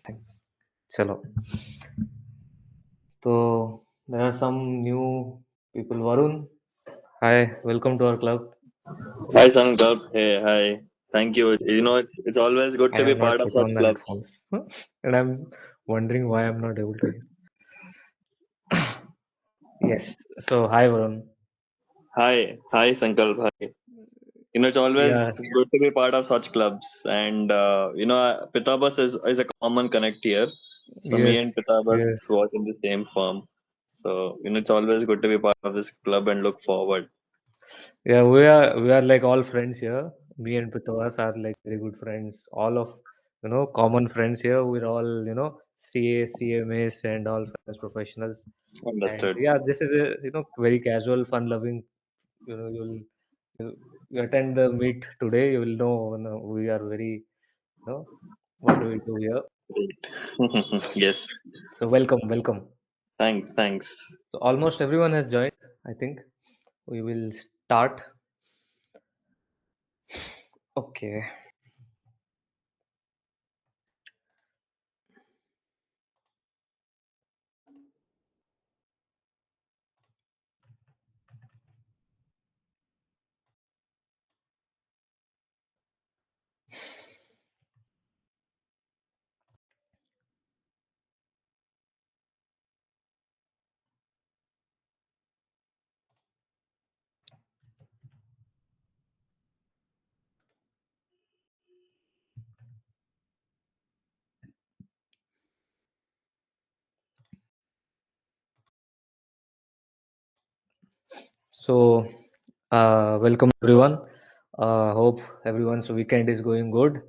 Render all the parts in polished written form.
चलो तो there are some new people. Varun, hi, welcome to our club. Hi, Sankar. Hey, hi. Thank you. It's always good I to be have part not of put such on the clubs. headphones, and I'm wondering why I'm not able to hear. Yes. So hi, Varun. Hi, Sankalp. Hi. It's always Yeah. good to be part of such clubs. And Pitabas is a common connect here. So me Yes. and Pitabas Yes. work in the same firm. So it's always good to be part of this club and look forward. Yeah. We are like all friends here. Me and Pitavas are like very good friends. All of common friends here. We're all CA, CMAs, and all finance professionals. And Understood. yeah, this is a very casual, fun-loving. You attend the meet today, you will know, we are very what do we do here. Great. Yes. So welcome. Thanks. So almost everyone has joined. I think we will start. Okay. So welcome everyone. Hope everyone's weekend is going good.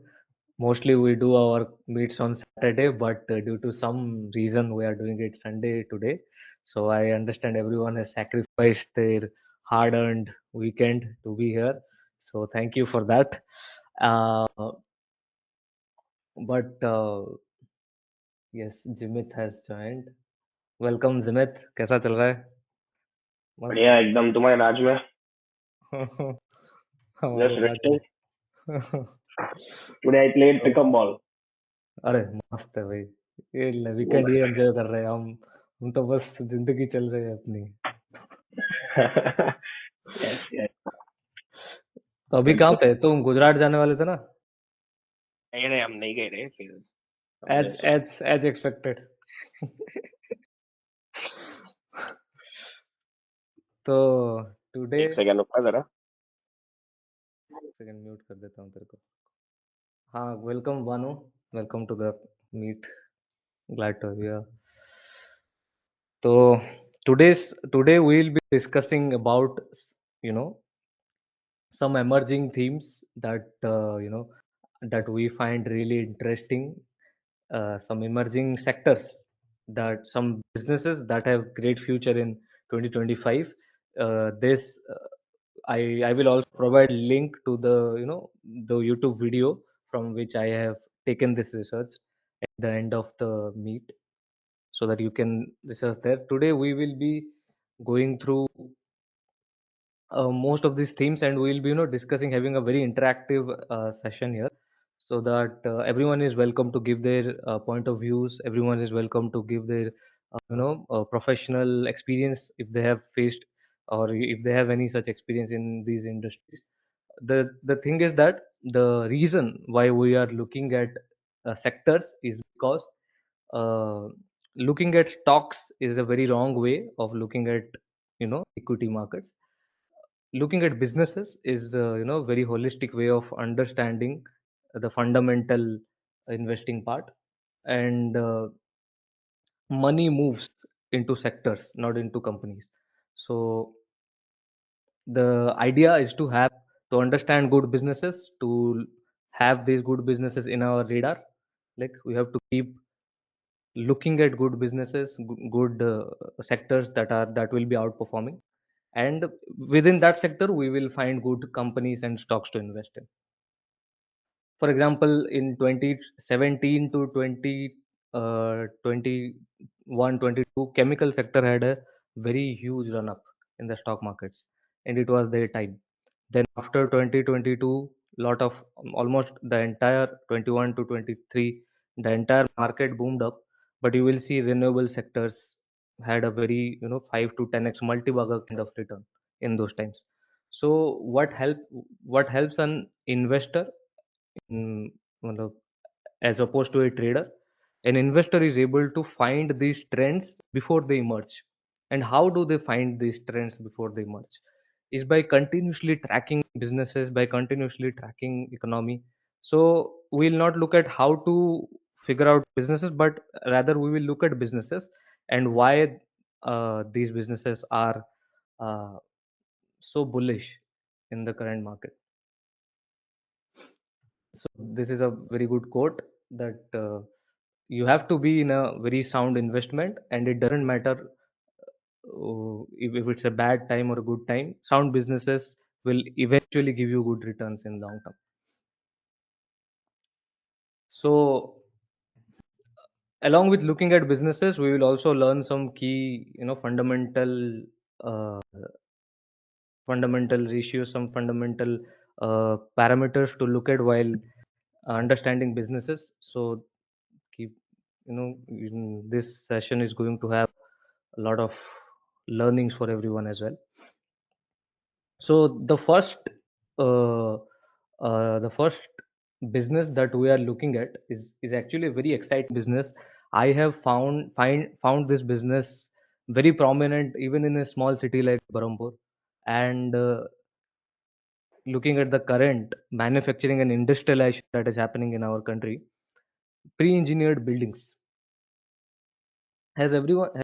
Mostly we do our meets on Saturday, but due to some reason we are doing it Sunday today. So I understand everyone has sacrificed their hard-earned weekend to be here. So thank you for that. Uh, but yes, Jimit has joined. Welcome Jimit. कैसा चल रहा है? मस्त. बढ़िया एकदम तुम्हारे राज में हमारे जस्ट राज में. Resting today I played pickup ball अरे मस्त है भाई. ये वीकेंड ये एंजॉय कर रहे हैं हम तो बस जिंदगी चल रही है अपनी. यस यस तो अभी कहाँ पे तुम गुजरात जाने वाले थे ना? नहीं नहीं हम नहीं गए रे फिर एज हमने एज एज एक्सपेक्टेड. तो टुडे एक सेकंड रुकना जरा सेकंड म्यूट कर देता हूँ तेरे को. हाँ, welcome Bano. Welcome to the meet. Glad to hear. तो today we'll be discussing about you know some emerging themes that that we find really interesting, some emerging sectors, that some businesses that have great future in 2025. This I will also provide link to the the YouTube video from which I have taken this research at the end of the meet, so that you can research there. Today we will be going through most of these themes, and we'll be discussing, having a very interactive session here, so that everyone is welcome to give their point of views. Everyone is welcome to give their professional experience if they have faced, or if they have any such experience in these industries. The thing is that the reason why we are looking at sectors is because uh, looking at stocks is a very wrong way of looking at equity markets. Looking at businesses is the very holistic way of understanding the fundamental investing part. And money moves into sectors, not into companies. So the idea is to understand good businesses, to have these good businesses in our radar. Like, we have to keep looking at good businesses, good sectors that will be outperforming, and within that sector we will find good companies and stocks to invest in. For example, in 2017 to 21 22, chemical sector had a very huge run up in the stock markets, and it was their time. Then after 2022, lot of almost the entire 21 to 23 the entire market boomed up, but you will see renewable sectors had a very 5 to 10x multi-bagger kind of return in those times. So what helps an investor in, matlab, as opposed to a trader, an investor is able to find these trends before they emerge. And how do they find these trends before they emerge? Is by continuously tracking businesses, by continuously tracking economy. So we'll not look at how to figure out businesses, but rather we will look at businesses and why these businesses are uh, so bullish in the current market. So this is a very good quote that you have to be in a very sound investment, and it doesn't matter if it's a bad time or a good time. Sound businesses will eventually give you good returns in long term. So along with looking at businesses, we will also learn some key uh, fundamental ratios, some fundamental parameters to look at while understanding businesses. So keep this session is going to have a lot of learnings for everyone as well. So the first business that we are looking at is actually a very exciting business. I have found this business very prominent even in a small city like Barampur. And looking at the current manufacturing and industrialization that is happening in our country, pre-engineered buildings. Has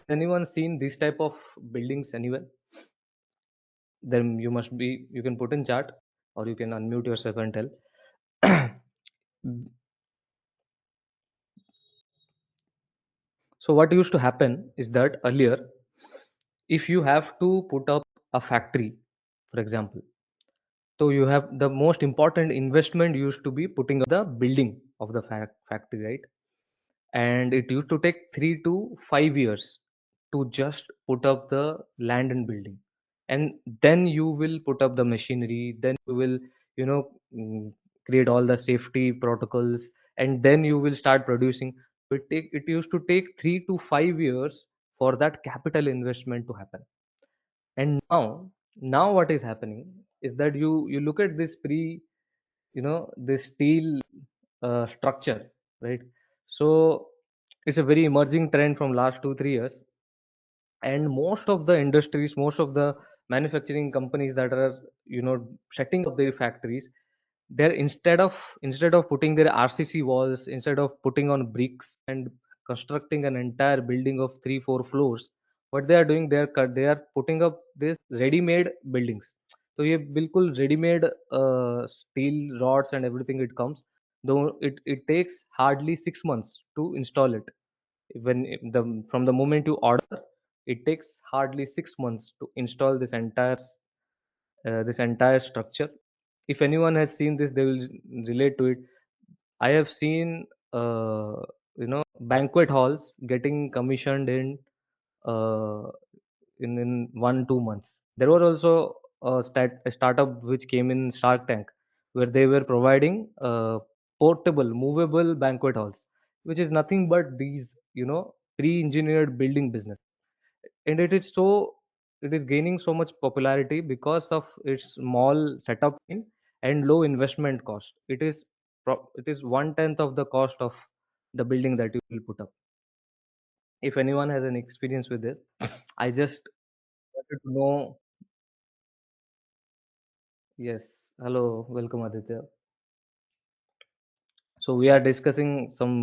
anyone seen this type of buildings anywhere? Then you can put in chat, or you can unmute yourself and tell. So what used to happen is that earlier, if you have to put up a factory, for example, so you have the most important investment used to be putting up the building of the factory, right? And it used to take 3 to 5 years to just put up the land and building, and then you will put up the machinery, then you will you know mm, create all the safety protocols, and then you will start producing. It used to take 3 to 5 years for that capital investment to happen. And now what is happening is that you look at this this steel structure, right? So it's a very emerging trend from last 2 3 years. And most of the industries, most of the manufacturing companies that are setting up their factories, they're instead of putting their RCC walls, instead of putting on bricks and constructing an entire building of 3 4 floors, what they are doing, they are putting up this ready made buildings. So ये बिल्कुल ready made steel rods and everything it comes, though it takes hardly 6 months to install it. The from the moment you order, it takes hardly 6 months to install this entire structure. If anyone has seen this, they will relate to it. I have seen banquet halls getting commissioned uh, in 1 2 months. There was also a startup which came in Shark Tank, where they were providing portable, movable banquet halls, which is nothing but these pre-engineered building business. And it is gaining so much popularity because of its small setup time and low investment cost. It is 1/10 of the cost of the building that you will put up. If anyone has an experience with this, I just wanted to know. Yes, hello, welcome Aditya. So we are discussing some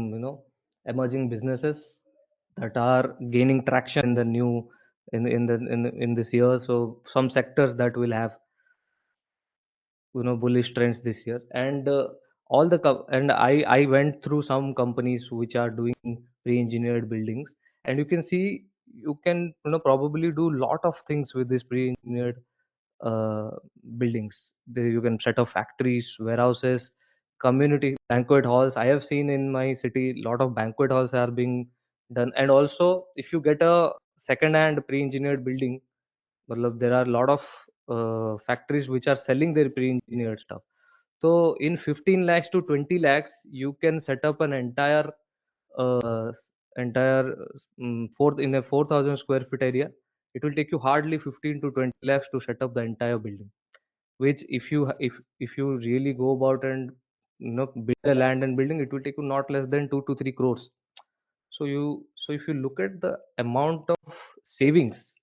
emerging businesses that are gaining traction in the new in this year. So some sectors that will have bullish trends this year. And I went through some companies which are doing pre-engineered buildings, and you can see you can probably do lot of things with this pre-engineered uh, buildings. You can set up factories, warehouses, community banquet halls. I have seen in my city lot of banquet halls are being done. And also if you get a second hand pre-engineered building, there are a lot of factories which are selling their pre-engineered stuff. So in 15 lakhs to 20 lakhs, you can set up an entire entire fourth in a 4,000 square feet area, it will take you hardly 15 to 20 lakhs to set up the entire building. Which if you really go about and build a land and building, it will take you not less than 2 to 3 crores. So if you look at the amount of savings,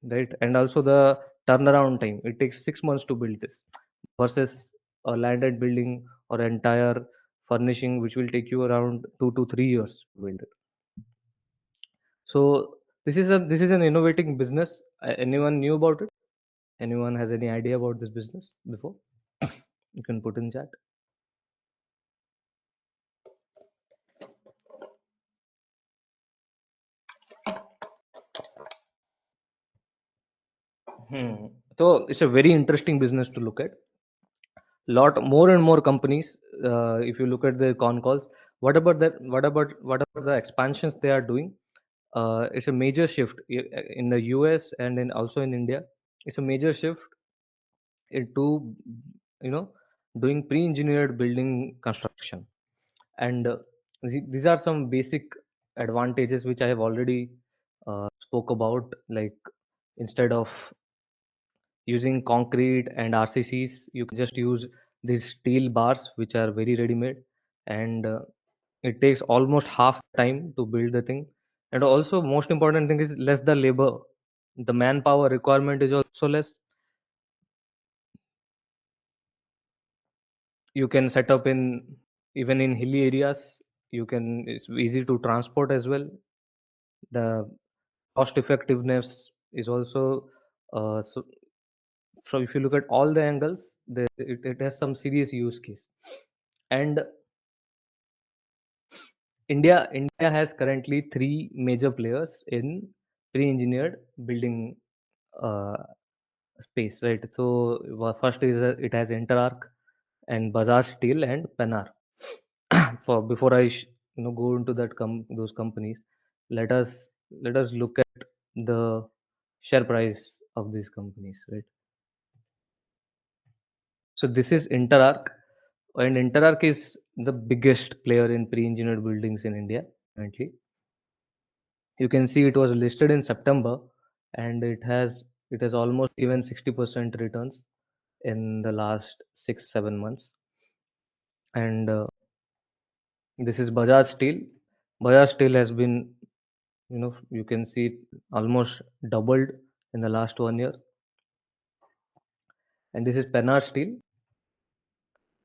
right, and also the turnaround time, it takes 6 months to build this versus a landed building or entire furnishing which will take you around 2 to 3 years to build it. So this is an innovating business. Anyone knew about it? Anyone has any idea about this business before? You can put in chat. Hmm. So it's a very interesting business to look at. Lot more and more companies, if you look at their con calls, what about that? What about the expansions they are doing? It's a major shift in the US and in also in India. It's a major shift into you know doing pre-engineered building construction, and these are some basic advantages which I have already spoke about. Like instead of using concrete and RCCs, you can just use these steel bars which are very ready made, and it takes almost half the time to build the thing. And also, most important thing is less the labor, the manpower requirement is also less. You can set up in even in hilly areas. You can It's easy to transport as well. The cost effectiveness is also so if you look at all the angles, it has some serious use case. And India has currently three major players in pre-engineered building uh, space, right? So first is it has Interarc and Bajaj Steel and Pennar. For before I go into those companies, let us look at the share price of these companies, right? So this is Interarc, and Interarc is the biggest player in pre-engineered buildings in India currently. You can see it was listed in September, and it has almost given 60% returns in the last 6 7 months. And this is Bajaj Steel. Bajaj Steel has been, you can see it almost doubled in the last 1 year. And this is Pennar Steel,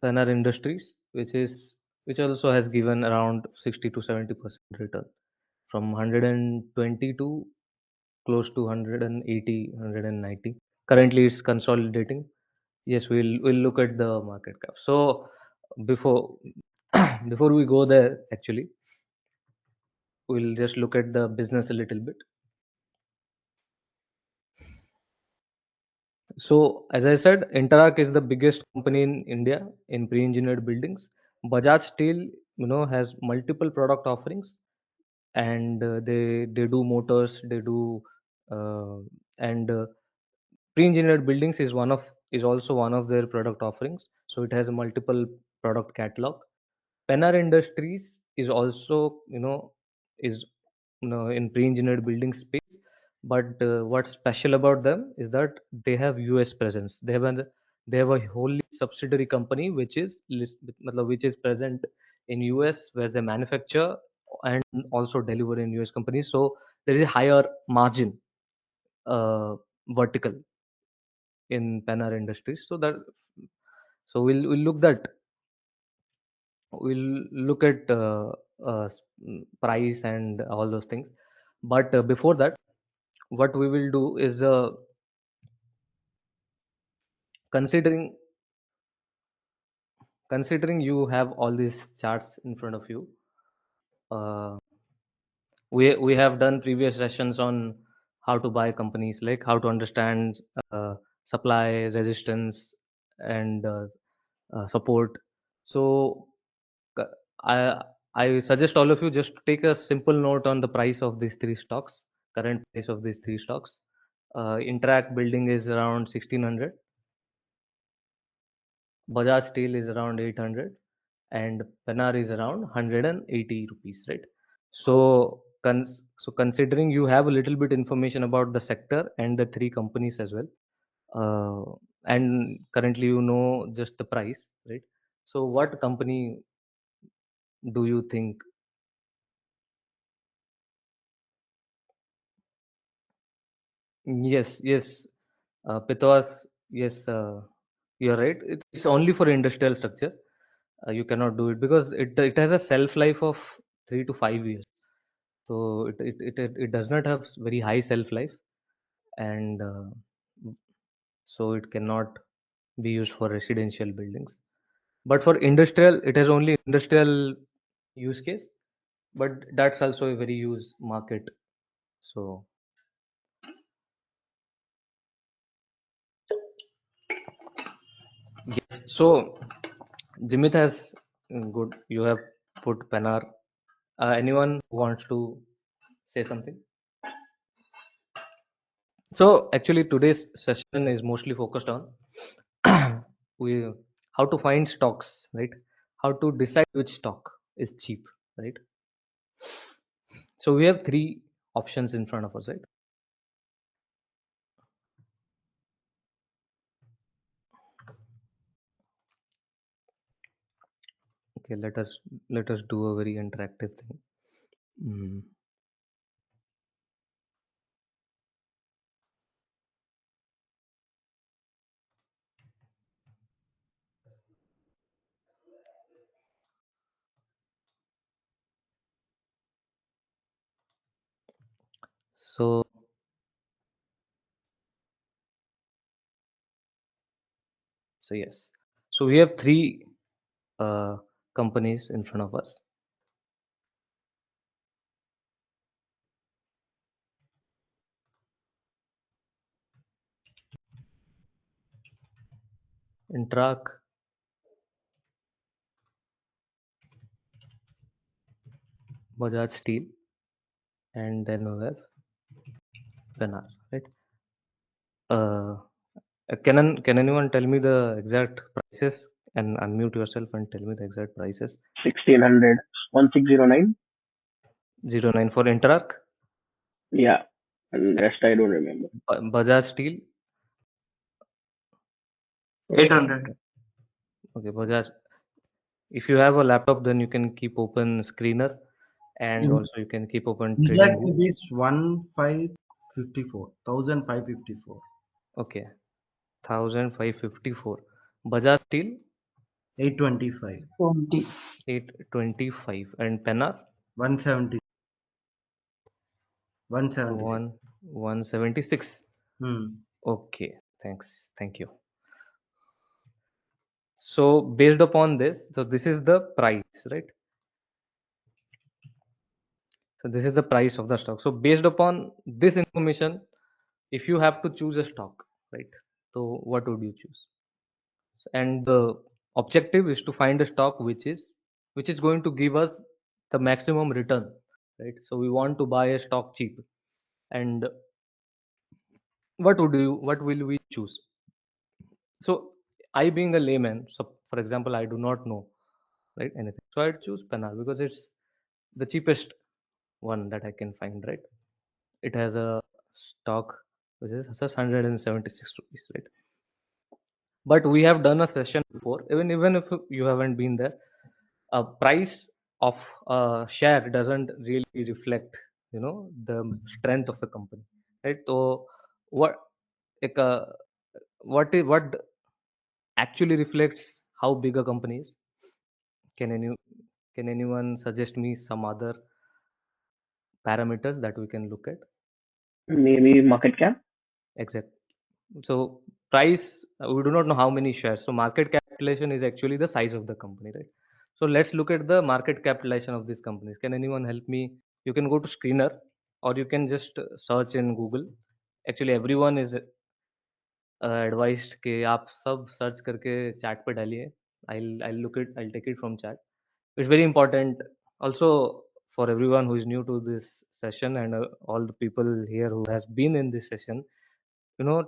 Pennar Industries, which also has given around 60 to 70% return from 120 to close to 180, 190. Currently, it's consolidating. Yes, we'll look at the market cap. So before before we go there, actually, we'll just look at the business a little bit. So as I said, Interarc is the biggest company in India in pre-engineered buildings. Bajaj Steel, has multiple product offerings, and they do motors, they do uh, and pre-engineered buildings is also one of their product offerings. So it has a multiple product catalog. Pennar Industries is also is in pre-engineered building space, but what's special about them is that they have US presence. They have a wholly subsidiary company which is present in US, where they manufacture and also deliver in US companies. So there is a higher margin vertical in Pennar Industries. So we'll look at price and all those things. But before that, what we will do is considering considering you have all these charts in front of you. Uh, we have done previous sessions on how to buy companies, like how to understand supply, resistance, and support. So c- I I suggest all of you just take a simple note on the price of these three stocks, current price of these three stocks. Interact Building is around 1600. Bajaj Steel is around 800. and Pennar is around 180 rupees, right? So considering you have a little bit information about the sector and the three companies as well, and currently you know just the price, right? So what company do you think? Yes, yes, Pitoas, yes, you're right. It's only for industrial structure. You cannot do it because it has a shelf life of 3 to 5 years. So it does not have very high shelf life, and so it cannot be used for residential buildings. But for industrial, it has only industrial use case, but that's also a very used market. So yes, so Jimit has good. You have put Penar. Anyone wants to say something? So actually, today's session is mostly focused on we how to find stocks, right? How to decide which stock is cheap, right? So we have three options in front of us, right? Okay, let us do a very interactive thing. Mm. So so yes, so we have three uh, companies in front of us. Intrak, Bajaj Steel, and then we have Penar, right? Uh, can anyone tell me the exact prices and unmute yourself and tell me the exact prices? 1600, 1609. 09 for Interac, Yeah, and rest I don't remember. Bajaj Steel. 800. Okay, Bajaj. If you have a laptop, then you can keep open Screener, and In also you can keep open India TradingView. it is 1554, 1554, Okay, 1554. Bajaj Steel 825, 825, and Pennar 170, 176. 176. Hmm. Okay, thanks. Thank you. So based upon this, so this is the price, right? So this is the price of the stock. So based upon this information, if you have to choose a stock, right? So what would you choose? And the objective is to find a stock which is going to give us the maximum return, right? So we want to buy a stock cheap. And what will we choose? So I being a layman, so for example, I do not know, right, anything. So I'd choose Penal because it's the cheapest one that I can find, right? It has a stock which is just 176 rupees, right? But we have done a session before, even if you haven't been there, a price of a share doesn't really reflect, the strength of the company, right? So what like, what actually reflects how big a company is? Can any can anyone suggest me some other parameters that we can look at? Maybe market cap. Exact. So price, we do not know how many shares. So market capitalization is actually the size of the company, right? So let's look at the market capitalization of these companies. Can anyone help me? You can go to Screener, or you can just search in Google. Actually, everyone is advised कि आप सब search करके chat पे डालिए. I'll take it from chat. It's very important also for everyone who is new to this session, and all the people here who has been in this session, you know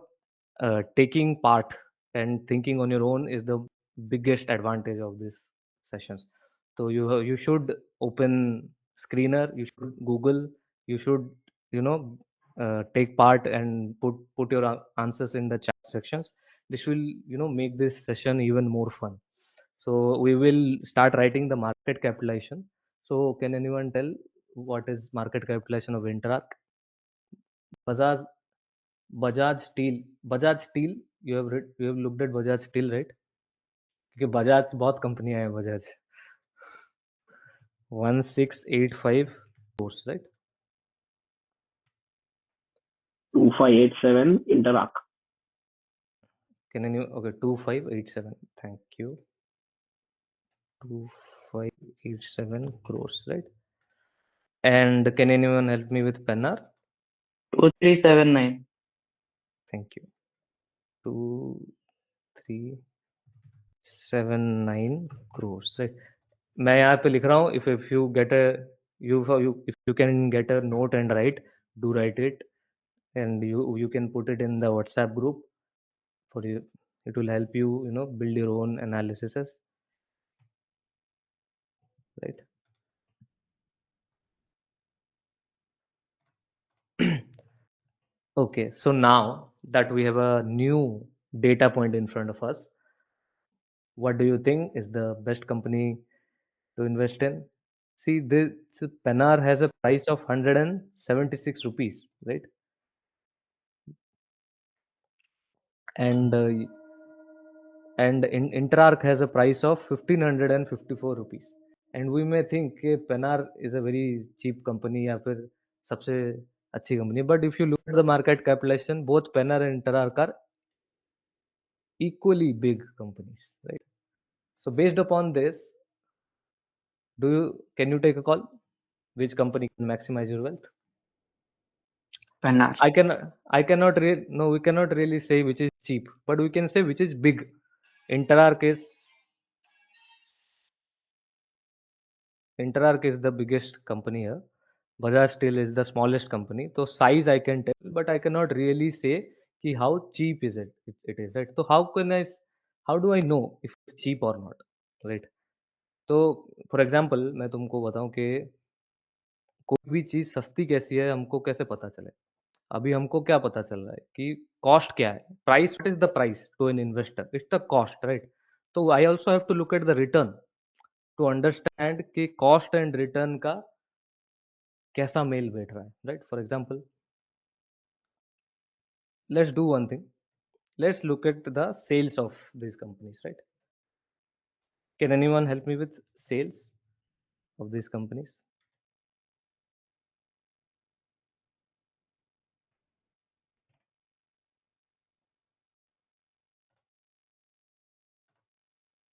taking part and thinking on your own is the biggest advantage of this sessions. So you should open Screener, you should Google, you should you know take part and put your answers in the chat sections. This will make this session even more fun. So we will start writing the market capitalization. So can anyone tell what is market capitalization of Interarc? Bajaj Bajaj Steel. Bajaj Steel. You have looked at Bajaj Steel, right? क्योंकि बजाज बहुत कंपनियां हैं Bajaj 1685 crores, right? 2587 Interact. Can you okay 2587? Thank you. 2587 crores, right? And can anyone help me with Pennar? 2379. Thank you. 2379 crores, right? मैं यहाँ पे लिख रहा हूँ if you get a if you can get a note and write it, and you can put it in the WhatsApp group for you. It will help you build your own analysis, right? Okay, so now that we have a new data point in front of us, what do you think is the best company to invest in? See, this Pennar has a price of 176 rupees, right? And Interarc has a price of 1554 rupees. And we may think Pennar is a very cheap company या फिर सबसे अच्छी company. But if you look at the market capitalization, both Pennar and Interarc are equally big companies, right? So based upon this, can you take a call? Which company can maximize your wealth? Pennar. No, we cannot really say which is cheap, but we can say which is big. Interarc is the biggest company here. Bajaj Steel is the smallest company. So size I can tell, but I cannot really say कि how cheap is it is, right? So how do I know if it's cheap or not, right? तो for example मैं तुमको बताऊं कि कोई भी चीज सस्ती कैसी है हमको कैसे पता चले? अभी हमको क्या पता चल रहा है कि कॉस्ट क्या है? Price, what is the price to an investor? It's the cost, right? तो I also have to look at the return to understand कि कॉस्ट एंड रिटर्न का कैसा मेल बैठ रहा है, right? For example, let's do one thing. Let's look at the sales of these companies, right? Can anyone help me with sales of these companies?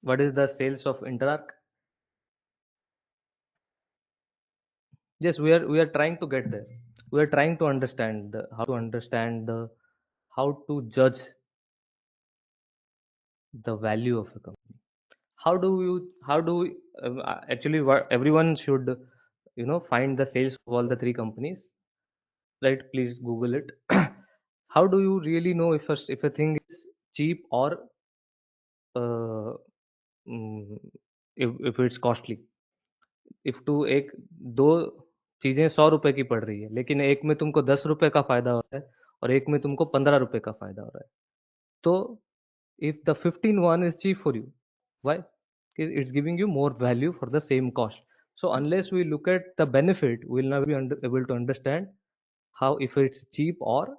What is the sales of Interarc? Yes, we are trying to get there. We are trying to understand how to judge the value of a company. How do we, actually what everyone should find the sales of all the three companies, right? Please Google it. How do you really know if a thing is cheap or uh, mm, if it's costly? if to एक दो चीजें 100 रुपए की पड़ रही है लेकिन एक में तुमको 10 रुपए का फायदा हो रहा है और एक में तुमको 15 रुपए का फायदा हो रहा है, तो if the 15 one is cheap for you, why? It's giving you more value for the same cost. So unless we look at the benefit, we'll not be able to understand how if it's cheap or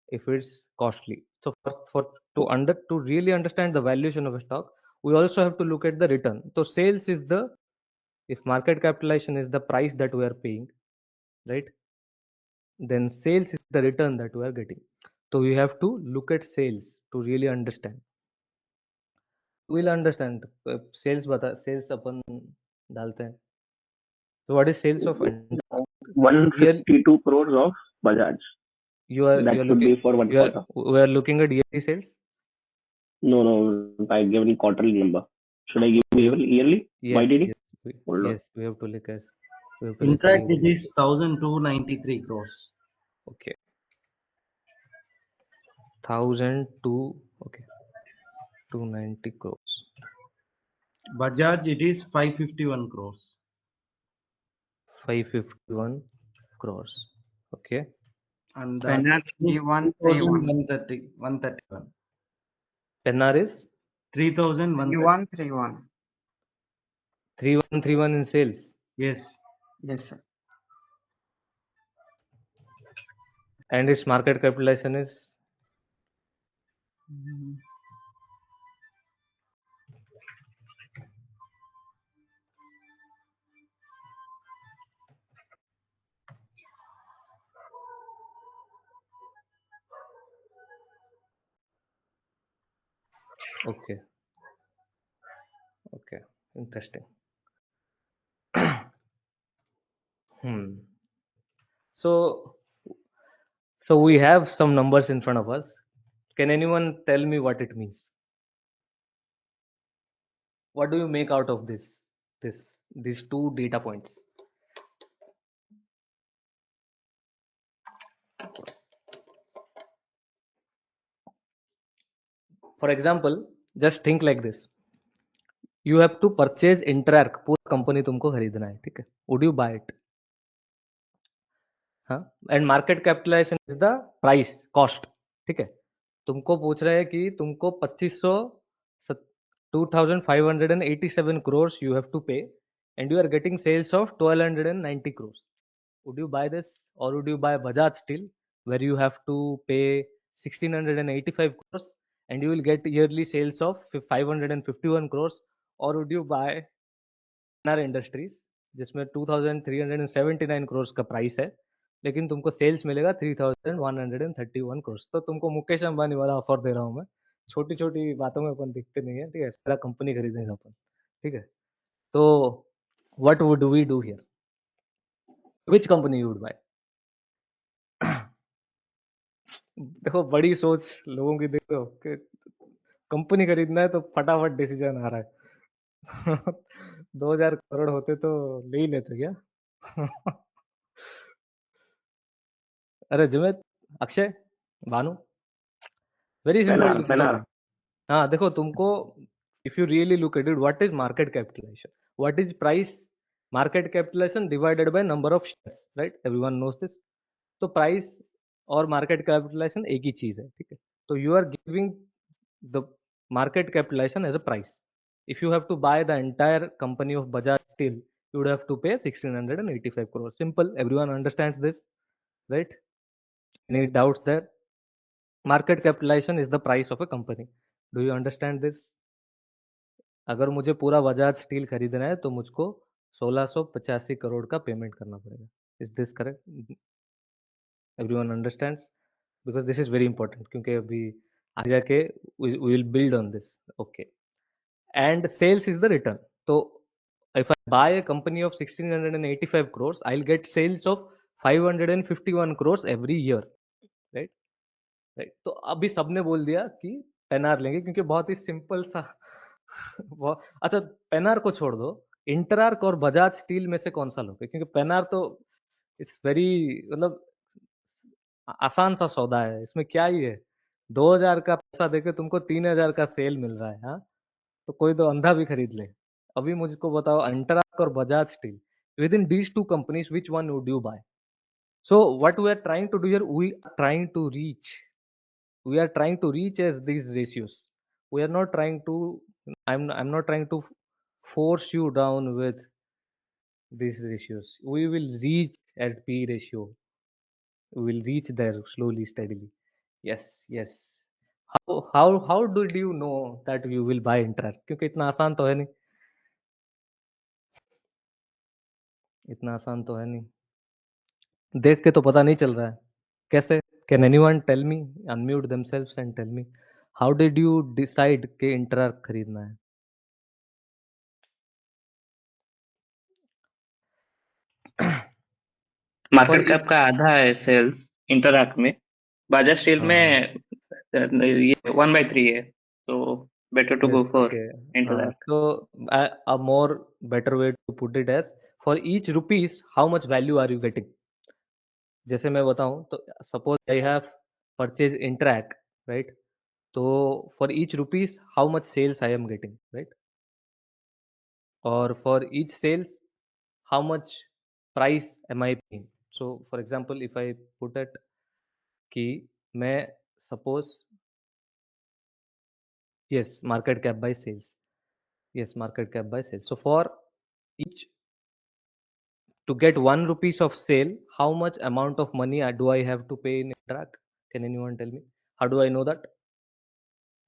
if it's costly. So to really understand the valuation of a stock, we also have to look at the return. So sales is the, if market capitalization is the price that we are paying, right? Then sales is the return that we are getting. So we have to look at sales to really understand. We'll understand. Sales अपन डालते हैं. So what is sales of real? 152 crores of Bajaj. You are That should be for one quarter. we are looking at yearly sales. No, I given quarterly number. Should I give you yearly? Yes, Why did it? yes, Hold on. yes. We have to look as we have to look at Interact yearly. it is 1293 crores. Okay, 1,002. Okay, 290 crores. Bajaj, it is 551 crores. 551 crores. Okay. And Pennar is 3131. 131. Pennar is 3130. 3131. 3131 in sales. Yes. Yes, sir. And its market capitalization is Mm, okay. Okay. Interesting. Hmm. So we have some numbers in front of us. Can anyone tell me what it means? What do you make out of these two data points? For example, just think like this. You have to purchase Interarc, पूरा company तुमको खरीदना है, ठीक है? Would you buy it? हाँ, and market capitalisation is the price cost, ठीक है? तुमको पूछ रहे हैं कि तुमको 2587 crores you have to pay and you are getting sales of 1290 crores. Would you buy this, or would you buy Bajaj Steel where you have to pay 1685 crores and you will get yearly sales of 551 crores? Or would you buy Pennar Industries जिसमें 2379 crores का price है लेकिन तुमको sales मिलेगा 3131 crores? तो तुमको मुकेश अंबानी वाला offer दे रहा हूँ मैं। छोटी छोटी बातों में अपन दिखते नहीं है, ठीक है? सारा कंपनी खरीदेंगे अपन, ठीक है? तो what would we do here? Which company you would buy? देखो, बड़ी सोच लोगों की देखो कि कंपनी खरीदना है तो फटाफट डिसीजन आ रहा है। 2000 करोड़ होते तो ले ही लेते क्या? अरे Jumed, Akshay, Bhanu, very simple Pennar, decision है। Pennar. हाँ, देखो तुमको, if you really look at it, what is market capitalisation, what is price? Market capitalisation divided by number of shares, right? Everyone knows this. तो प्राइस और मार्केट कैपिटलाइजेशन एक ही चीज है, ठीक है? तो you are giving the market capitalisation as a price. If you have to buy the entire company of Bajaj Steel, you would have to pay 1685 crores. Simple. Everyone understands this, right? Any doubts there? Market capitalization is the price of a company. Do you understand this? अगर मुझे पूरा Bajaj steel खरीदना है तो मुझको 1685 करोड़ का payment करना पड़ेगा. Is this correct? Everyone understands? Because this is very important, क्योंकि अभी आगे जाके we will build on this. Okay. And sales is the return. So if I buy a company of 1685 crores, I'll get sales of 551 crores every year, right? Right. तो अभी सबने बोल दिया कि पेनार लेंगे क्योंकि बहुत ही सिंपल सा अच्छा, पेनार को छोड़ दो, इंटरार्क और बजाज स्टील में से कौन सा लोगे? क्योंकि पेनार तो इट्स वेरी, मतलब आसान सा सौदा है, इसमें क्या ही है? 2000 का पैसा देके तुमको 3000 का सेल मिल रहा है, हाँ? तो कोई तो अंधा भी खरीद ले. अभी मुझको बताओ, अंटराक और Bajaj steel, with in these two companies which one would you buy? So what we are trying to do here, we are trying to reach as these ratios. We are not trying to, I'm not trying to force you down with these ratios. We will reach at P ratio. We will reach there slowly, steadily. Yes, yes. How did you know that you will buy Interact? क्योंकि इतना आसान तो है नहीं. इतना आसान तो है नहीं. देख के तो पता नहीं चल रहा है. कैसे? Can anyone tell me? Unmute themselves and tell me, how did you decide कि इंटरआर्क खरीदना है? फॉर मार्केट कैप का आधा है सेल्स इंटरैक्ट में. बाजाज स्टील हाँ, में ये 1/3 है, तो better to go yes, for okay. हाँ, इंटरैक्ट. तो a more better way to put it as, for each rupees how much value are you getting? जैसे मैं बताऊं तो suppose I have purchase Interarch, right? तो for each rupees how much sales I am getting, right? or for each sales, how much price am I paying? So for example, if I put it कि मैं suppose yes, market cap by sales. Yes, market cap by sales. So for each, to get 1 rupees of sale, how much amount of money do I have to pay in Interact? Can anyone tell me? How do I know that?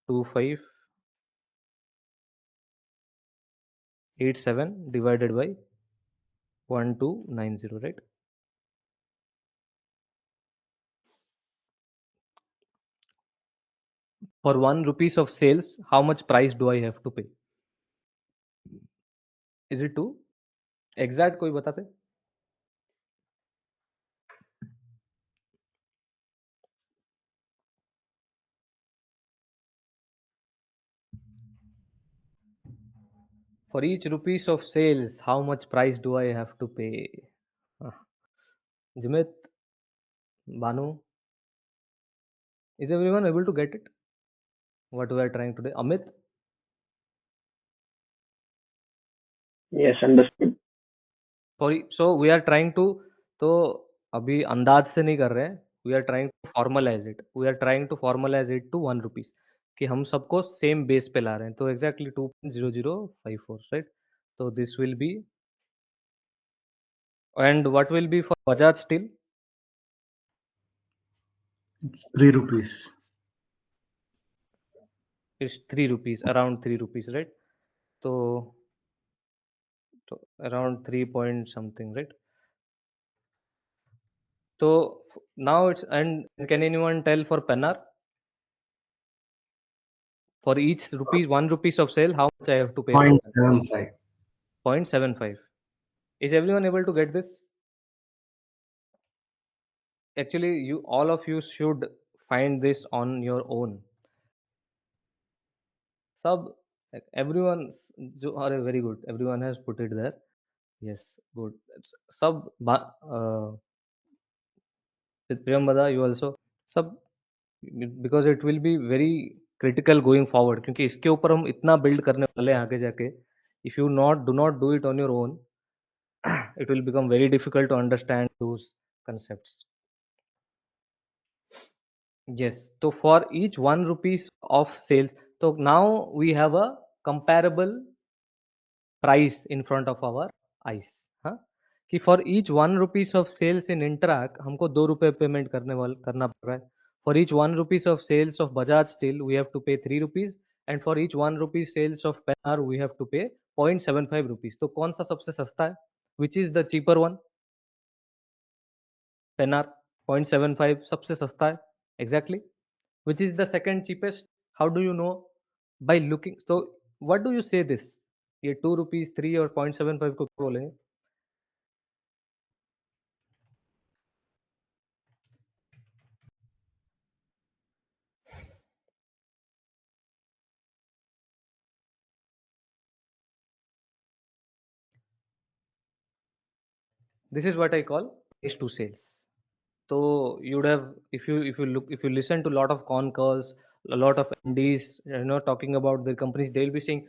2587 divided by 1290, right? For 1 rupees of sales, how much price do I have to pay? Is it 2? Exact कोई बता से? For each rupees of sales, how much price do I have to pay? Uh, Jimit, Banu, is everyone able to get it? What we are trying to do? Amit, Yes, understood. so we are trying to, तो अभी अंदाज से नहीं कर रहे हैं. We are trying to formalize it. We are trying to formalize it to 1 rupees. कि हम सबको same base पे ला रहे हैं. तो exactly 2.0054, right? So this will be, and what will be for Bajaj Steel? It's 3 rupees. It's 3 rupees, around 3 rupees, right? So around 3 point something, right? So now it's, and can anyone tell for Pennar? For each rupees, 1 rupees of sale, how much I have to pay? 0.75. 0.75. Is everyone able to get this? Actually, you, all of you should find this on your own. Sub, like everyone, are very good. Everyone has put it there. Yes, good. Sub, with Priyambada, you also sub, because it will be very critical going forward. क्योंकि इसके ऊपर हम इतना build करने वाले हैं आगे जाके. If you do not do it on your own, it will become very difficult to understand those concepts. Yes. So for each 1 rupees of sales, so now we have a comparable price in front of our eyes. हाँ? कि for each 1 rupees of sales in Interact हमको 2 रुपए payment करना पड़ रहा है. For each 1 rupees of sales of Bajaj Steel we have to pay 3 rupees, and for each 1 rupee sales of Pennar we have to pay 0.75 rupees. तो कौन सा सबसे सस्ता है? Which is the cheaper one? Pennar 0.75 सबसे सस्ता है. Exactly. Which is the second cheapest? How do you know? By looking. So what do you say this? ये 2 rupees 3 और 0.75 को क्या बोलेंगे? This is what I call price to sales. So you would have, if you listen to a lot of con calls, a lot of MDs, talking about their companies, they'll be saying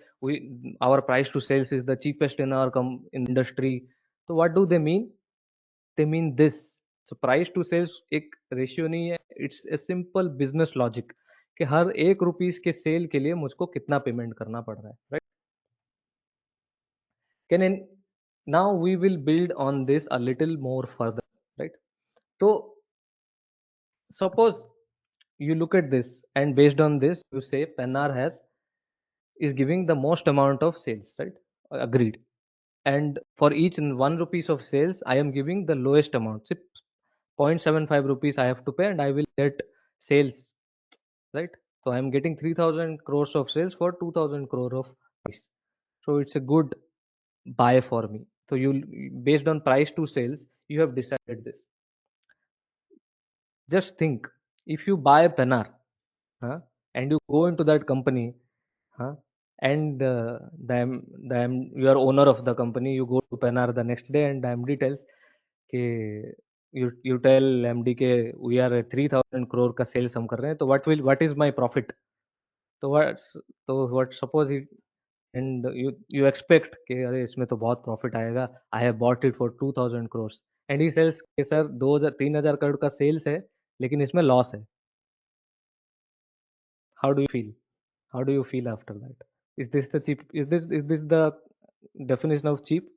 our price to sales is the cheapest in our industry. So what do they mean? They mean this. So price to sales एक ratio नहीं है. It's a simple business logic कि हर 1 rupees के cell के लिए मुझको कितना payment करना पड़ रहा है, right? Now we will build on this a little more further, right? So suppose you look at this, and based on this you say Pennar is giving the most amount of sales, right? Agreed. And for each 1 rupees of sales I am giving the lowest amount. So 0.75 rupees I have to pay and I will get sales, right? So I am getting 3000 crores of sales for 2000 crore of price. So it's a good buy for me. So based on price to sales, you have decided this. Just think, if you buy Pennar, huh, and you go into that company, huh, and you are owner of the company, you go to Pennar the next day and the MD tells कि you tell MD के we are a 3000 crore का sales हम कर रहे हैं, तो what is my profit? So what suppose and you expect कि अरे इसमें तो बहुत प्रॉफिट आएगा, I have bought it for 2000 crores and he sells कि सर 2000 3000 करोड़ का सेल्स है लेकिन इसमें लॉस है. How do you feel? How do you feel after that? Is this the cheap? Is this the definition of cheap?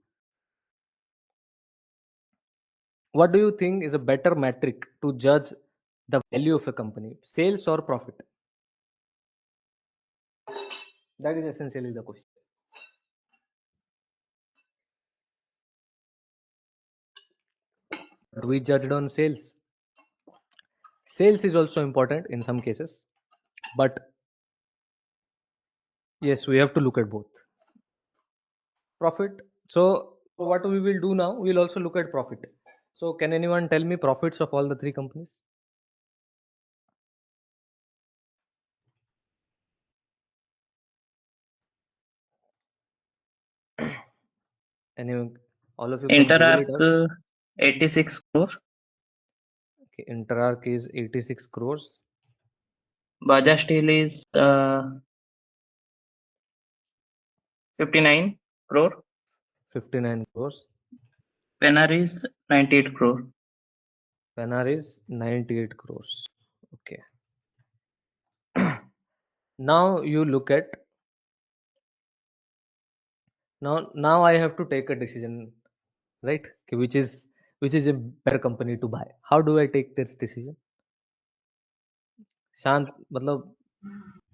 What do you think is a better metric to judge the value of a company, sales or profit? That is essentially the question. But we judged on sales. Sales is also important in some cases, but yes, we have to look at both. Profit. So what we will do now, we'll also look at profit. So can anyone tell me profits of all the three companies? Anyone? All of you can Google it InterArc out. 86 crore. Okay, InterArc is 86 crores. Bajaj Steel is 59 crore. 59 crores. Pennar is 98 crore. Pennar is 98 crores. Okay. Now you look at now I have to take a decision, right? Okay, which is a better company to buy. How do I take this decision? शांत मतलब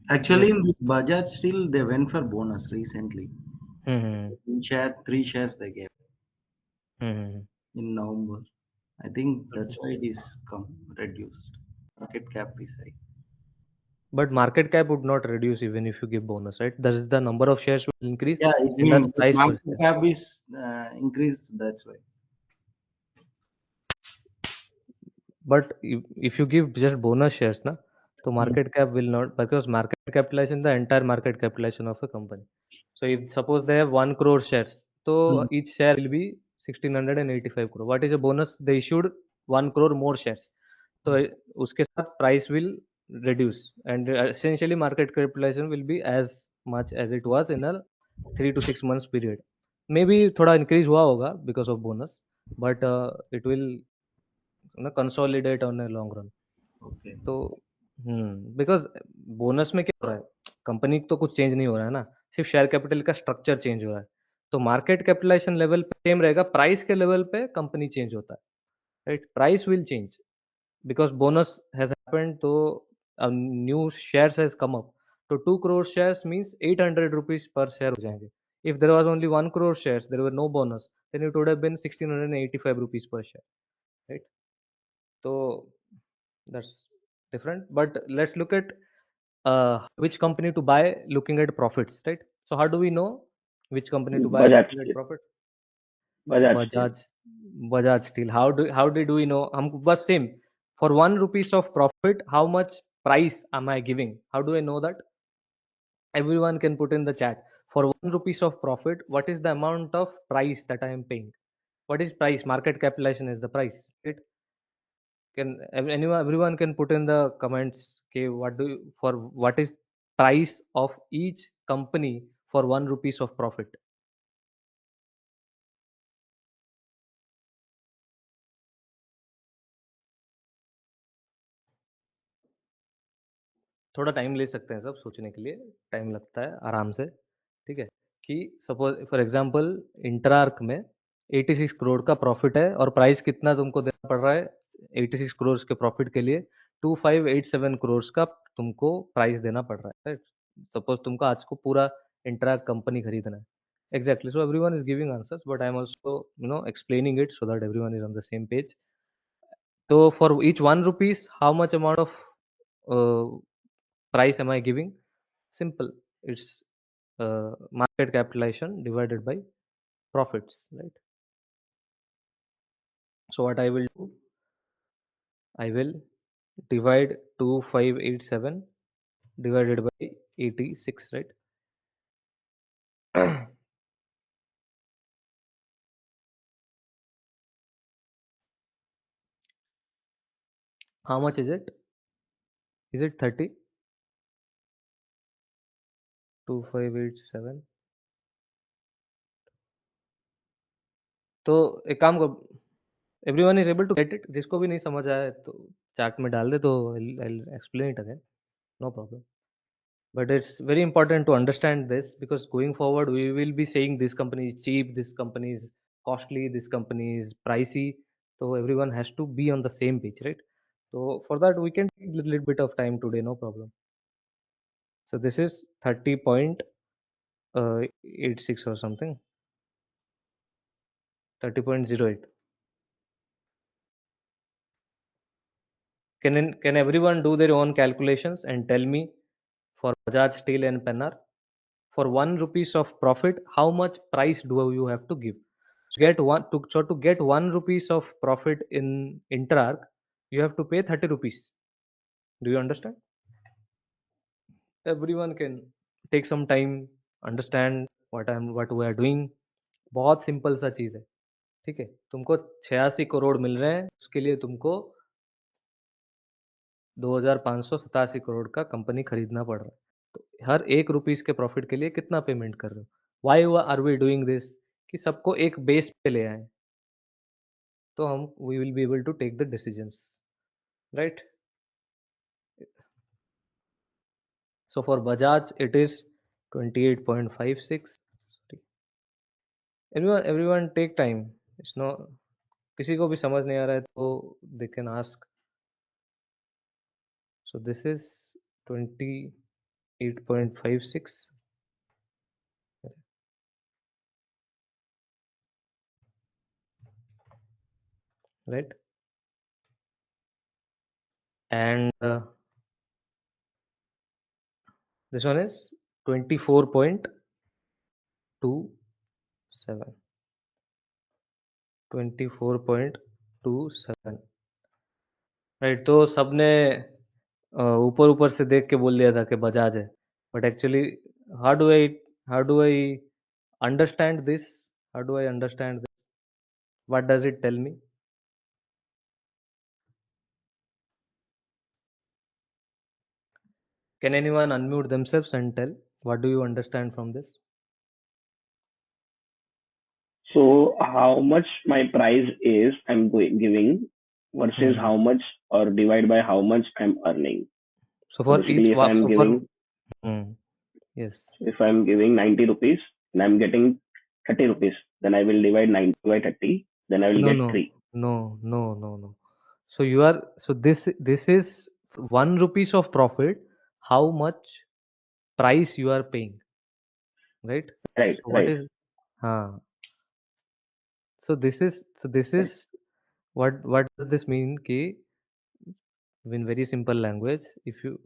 Actually, yes. in this Bajaj Steel, they went for bonus recently. Hmm. Three shares they gave Hmm. in November. I think that's why it is come reduced. Market cap is high. But market cap would not reduce even if you give bonus, right? That is the number of shares will increase Yeah, it and the means price per market share. cap is increased. That's why. But if you give just bonus shares, na, so market cap will not because market capitalization the entire market capitalization of a company. So if suppose they have 1 crore shares, so Mm. each share will be 1685 crore. What is a bonus? They issued 1 crore more shares. तो उसके साथ price will reduce and essentially market capitalization will be as much as it was in a 3 to 6 months period. Maybe थोड़ा increase हुआ होगा because of bonus, but it will consolidate on a long run. Okay. तो because bonus में क्या हो रहा है company तो कुछ चेंज नहीं हो रहा है ना सिर्फ शेयर कैपिटल का स्ट्रक्चर चेंज हो रहा है तो मार्केट कैपिटलाइजेशन लेवल पे सेम रहेगा प्राइस के लेवल पे कंपनी चेंज होता है right price will change because bonus has happened so a new shares has come up so 2 crore shares means 800 rupees per share हो जाएंगे if there was only 1 crore shares there were no bonus then it would have been 1685 rupees per share right so that's different but let's look at which company to buy looking at profits right so how do we know which company to buy Bajaj looking at Steel. profit Bajaj Steel. Bajaj Bajaj Steel. How did we know? हम बस same. For 1 rupees of profit, how much price am I giving? How do I know that? Everyone can put in the chat. For 1 rupees of profit, what is the amount of price that I am paying? What is price? Market capitalization is the price. Right? Everyone can put in the comments. Okay, for what is price of each company for 1 rupees of profit? थोड़ा time ले सकते हैं सब सोचने के लिए time लगता है आराम से ठीक है कि सपोज फॉर एग्जांपल इंटरआर्क में 86 करोड़ का प्रॉफिट है और प्राइस कितना तुमको देना पड़ रहा है 86 करोड़ के प्रॉफिट के लिए 2587 करोड़ का तुमको प्राइस देना पड़ रहा है सपोज तुमको आज को पूरा इंटरआर्क कंपनी खरीदना है exactly so everyone is giving answers but I am also explaining it so that everyone is on the same page तो for each 1 rupees how much amount of price am I giving? Simple. It's market capitalization divided by profits, right? So what I will do, I will divide 2587 divided by 86, right? How much is it? Is it 30? 2587 तो एक काम कर, everyone is able to get it, जिसको भी नहीं समझ आया तो चैट में डाल दे, तो I explain it again, no problem. But it's very important to understand this, because going forward we will be saying this company is cheap, this company is costly, this company is pricey. So everyone has to be on the same page, right? So for that we can take a little bit of time today, no problem. So this is 30.86 or something, 30.08. Can everyone do their own calculations and tell me, for Bajaj Steel and Pennar, for 1 rupees of profit, how much price do you have to give? To get 1 rupees of profit in Interarc, you have to pay 30 rupees. Do you understand? Everyone can take some time, understand what we are doing. बहुत simple सा चीज है, ठीक है? तुमको 86 करोड़ मिल रहे हैं, उसके लिए तुमको 2587 करोड़ का कंपनी खरीदना पड़ रहा है. तो हर 1 रुपीस के प्रॉफिट के लिए कितना पेमेंट कर रहे हो? Why are we doing this? कि सबको एक बेस पे ले आए, तो हम we will be able to take the decisions, right? So for Bajaj it is 28.56. Sorry. Everyone take time. It's no, किसी को भी समझ नहीं आ रहा है तो they can ask. So this is 28.56, right? And this one is 24.27. 24.27, right? तो सबने ऊपर ऊपर से देख के बोल दिया था कि बजाज है, but actually how do I how do I understand this? How do I understand this? What does it tell me? Can anyone unmute themselves and tell what do you understand from this? So how much my price is I'm giving versus Hmm. how much or divide by how much I'm earning. So So for basically, if I'm so for giving yes, if I'm giving 90 rupees and I'm getting 30 rupees, then I will divide 90 by 30. Then I will no get no 3. no. So you are, so this is 1 rupees of profit. How much price you are paying, right? Right, So what right. is, so this is what does this mean? Ki in very simple language, if you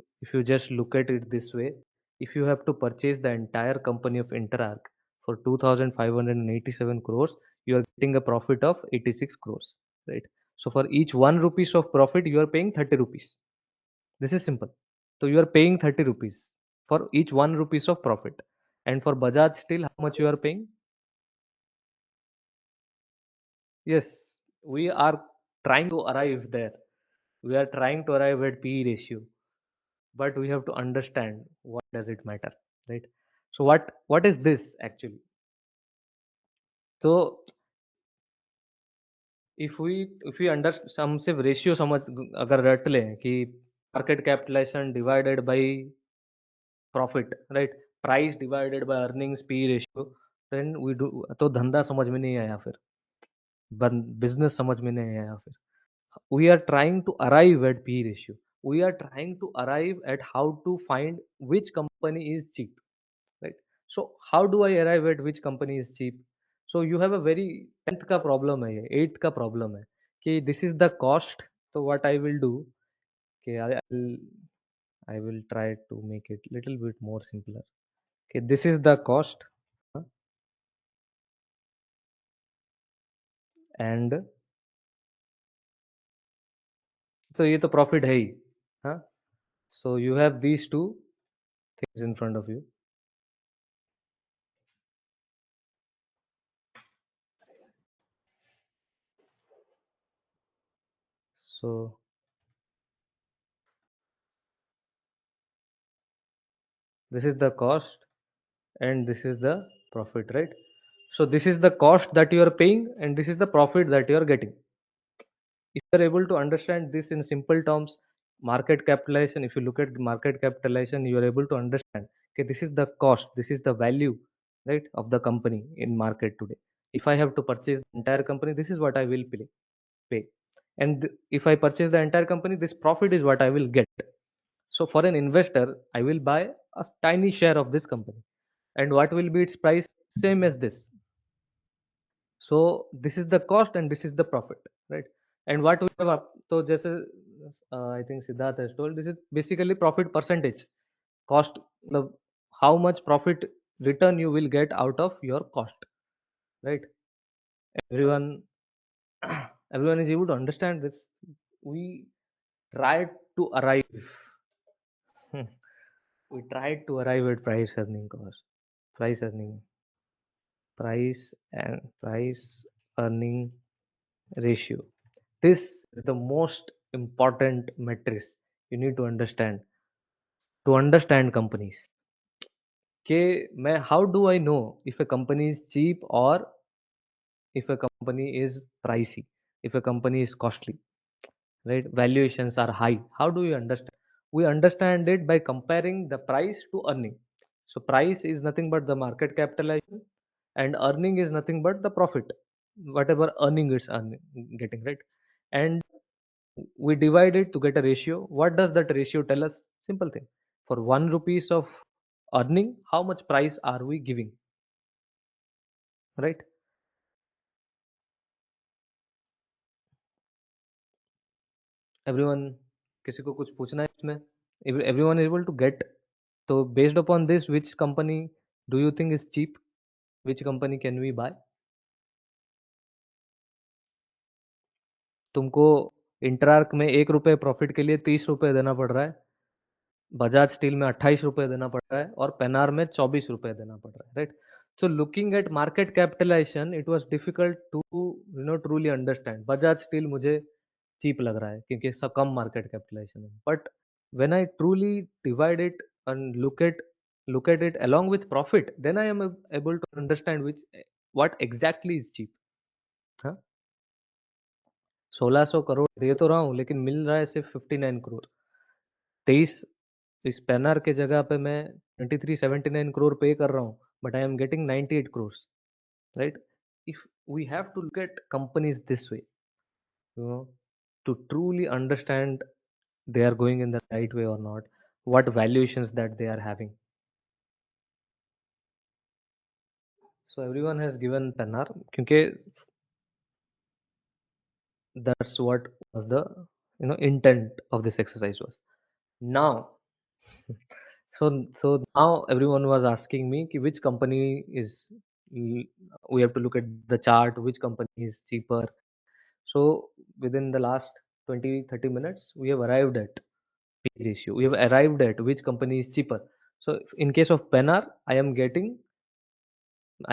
just look at it this way, if you have to purchase the entire company of Interarc for 2587 crores, you are getting a profit of 86 crores, right? So for each 1 rupees of profit you are paying 30 rupees. This is simple. So you are paying 30 rupees for each 1 rupees of profit. And for Bajaj Steel, how much you are paying? Yes, we are trying to arrive there. We are trying to arrive at PE ratio, but we have to understand what does it matter, right? So what is this actually? So if we understand, हम सिर्फ ratio समझ, अगर रट लें कि market capitalisation divided by profit, right? Price divided by earnings, P ratio, then we do, तो धंधा समझ में नहीं आया, फिर बिजनेस समझ में नहीं आया. फिर we are trying to arrive at P ratio. We are trying to arrive at how to find which company is cheap, right? So how do I arrive at which company is cheap? So you have a very 10th का problem है, ये 8th का problem है कि this is the cost. So what I will do, कि I will try to make it little bit more simpler. Okay, this is the cost, huh? And so ये तो profit है ही, हाँ? So you have these two things in front of you. So this is the cost and this is the profit, right? So this is the cost that you are paying, and this is the profit that you are getting. If you are able to understand this in simple terms, market capitalization, if you look at market capitalization, you are able to understand, okay, this is the cost, this is the value, right, of the company in market today. If I have to purchase the entire company, this is what I will pay. And if I purchase the entire company, this profit is what I will get. So for an investor, I will buy a tiny share of this company. And what will be its price? Same as this. So this is the cost and this is the profit, right? And what we have up, so just I think Siddharth has told, this is basically profit percentage. Cost, the how much profit return you will get out of your cost, right? Everyone, everyone is able to understand this. We tried to arrive. We tried to arrive at price earning cost, price earning, price earning ratio. This is the most important metrics you need to understand companies. Okay, how do I know if a company is cheap or if a company is pricey, if a company is costly, right? Valuations are high. How do you understand? We understand it by comparing the price to earning. So price is nothing but the market capitalization, and earning is nothing but the profit, whatever earning it's earning, getting, right? And we divide it to get a ratio. What does that ratio tell us? Simple thing. For 1 rupees of earning, how much price are we giving, right? Everyone, किसी को कुछ पूछना है इसमें? Everyone is able to get. So based upon this, which company do you think is cheap? Which company can we buy? तुमको इंटरार्क में 1 रुपए profit के लिए 30 रुपए देना पड़ रहा है, बजाज स्टील में 28 रुपए देना पड़ रहा है, और पेनार में 24 रुपए देना पड़ रहा है, right? So looking at market capitalization, it was difficult to truly understand. Bajaj steel मुझे चीप लग रहा है क्योंकि इसका कम मार्केट कैपिटलाइजेशन है, but when I truly divide it and look at it along with profit, then I am able to understand what exactly is cheap. हाँ, 1600 करोड़ दे तो रहा हूँ लेकिन मिल रहा है सिर्फ 59 करोड़। 23 इस पेनर के जगह पे मैं 2379 करोड़ पे कर रहा हूँ, but I am getting 98 crore, right? If we have to look at companies this way, to truly understand they are going in the right way or not, what valuations that they are having. So everyone has given Pennar, because that's what was the intent of this exercise was. Now, so now everyone was asking me ki which company is. We have to look at the chart, which company is cheaper. So within the last 20-30 minutes, we have arrived at P ratio. We have arrived at which company is cheaper. So in case of Pennar, I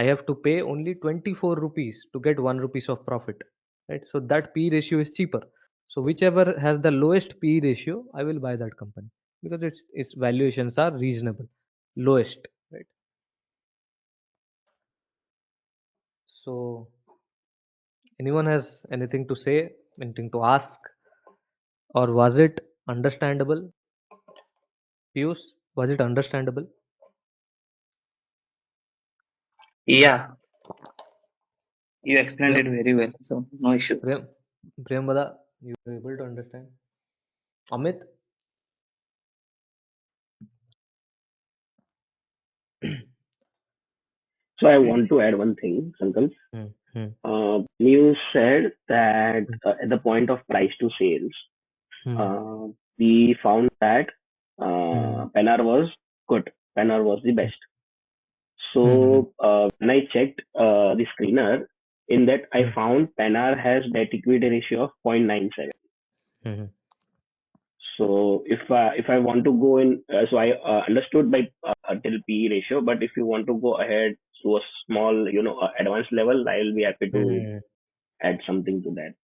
have to pay only 24 rupees to get 1 rupees of profit, right? So that P ratio is cheaper. So whichever has the lowest P ratio, I will buy that company because its valuations are reasonable, lowest, right? So anyone has anything to say, anything to ask, or was it understandable? Piyush, was it understandable? Yeah, you explained Prem, it very well, so no issue. Prem, you were able to understand? Amit? So I want to add one thing, Sankalp. Hmm, hmm, You said that at the point of price to sales, hmm, we found that hmm, Pennar was good. Pennar was the best. hmm, So when I checked the screener, in that I hmm, found Pennar has debt equity ratio of 0.97. hmm, So if I want to go in, so I understood by till P ratio, but if you want to go ahead to a small, advanced level, I will be happy to hmm. add something to that.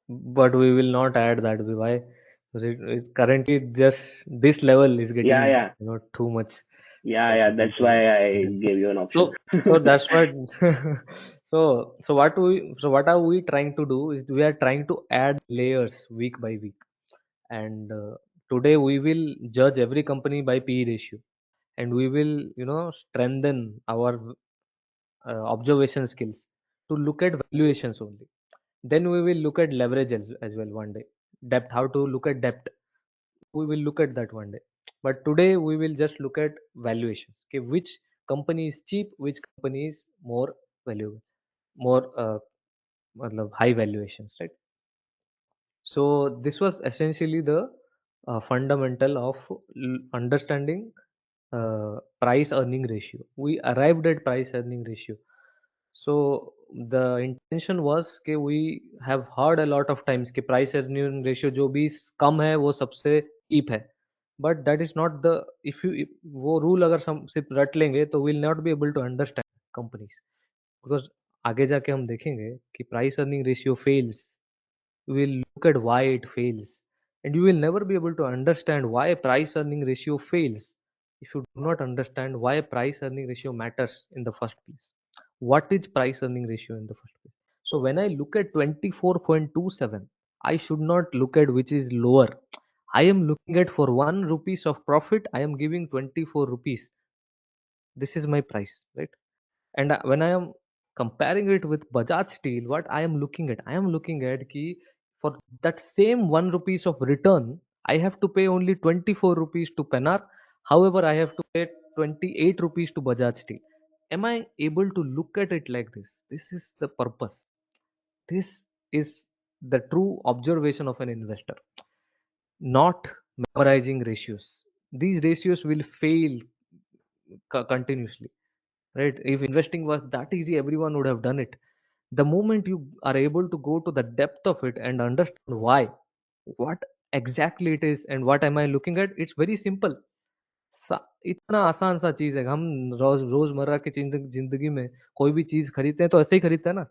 But we will not add that. Why? Because currently just this level is Yeah, getting yeah, too much. Yeah, that's why I gave you an option. So that's what. What are we trying to do is we are trying to add layers week by week, and today we will judge every company by PE ratio, and we will strengthen our observation skills to look at valuations only. Then we will look at leverage as well one day. Depth, how to look at depth. We will look at that one day. But today we will just look at valuations. Okay, which company is cheap, which company is more valuable, more high valuations, right? So this was essentially the fundamental of understanding price earning ratio. We arrived at price earning ratio. So the intention was कि we have heard a lot of times कि price earning ratio जो भी कम है वो सबसे cheap है. But that is not the if वो rule अगर हम सिर्फ रट लेंगे तो we'll not be able to understand companies, because आगे जाके हम देखेंगे कि price earning ratio fails. We will look at why it fails, and you will never be able to understand why price earning ratio fails if you do not understand why price earning ratio matters in the first place. What is price earning ratio in the first place? So when I look at 24.27, I should not look at which is lower. I am looking at for 1 rupees of profit, I am giving 24 rupees. This is my price, right? And when I am comparing it with Bajaj Steel, what I am looking at, I am looking at ki for that same 1 rupees of return, I have to pay only 24 rupees to Penar. However, I have to pay 28 rupees to Bajaj Steel. Am I able to look at it like this? This is the purpose. This is the true observation of an investor, not memorizing ratios. These ratios will fail continuously, right? If investing was that easy, everyone would have done it. The moment you are able to go to the depth of it and understand why, what exactly it is and what am I looking at, it's very simple. इतना आसान सा चीज है, हम रोजमर्रा की जिंदगी में कोई भी चीज खरीदते हैं तो ऐसे ही खरीदते हैं ना.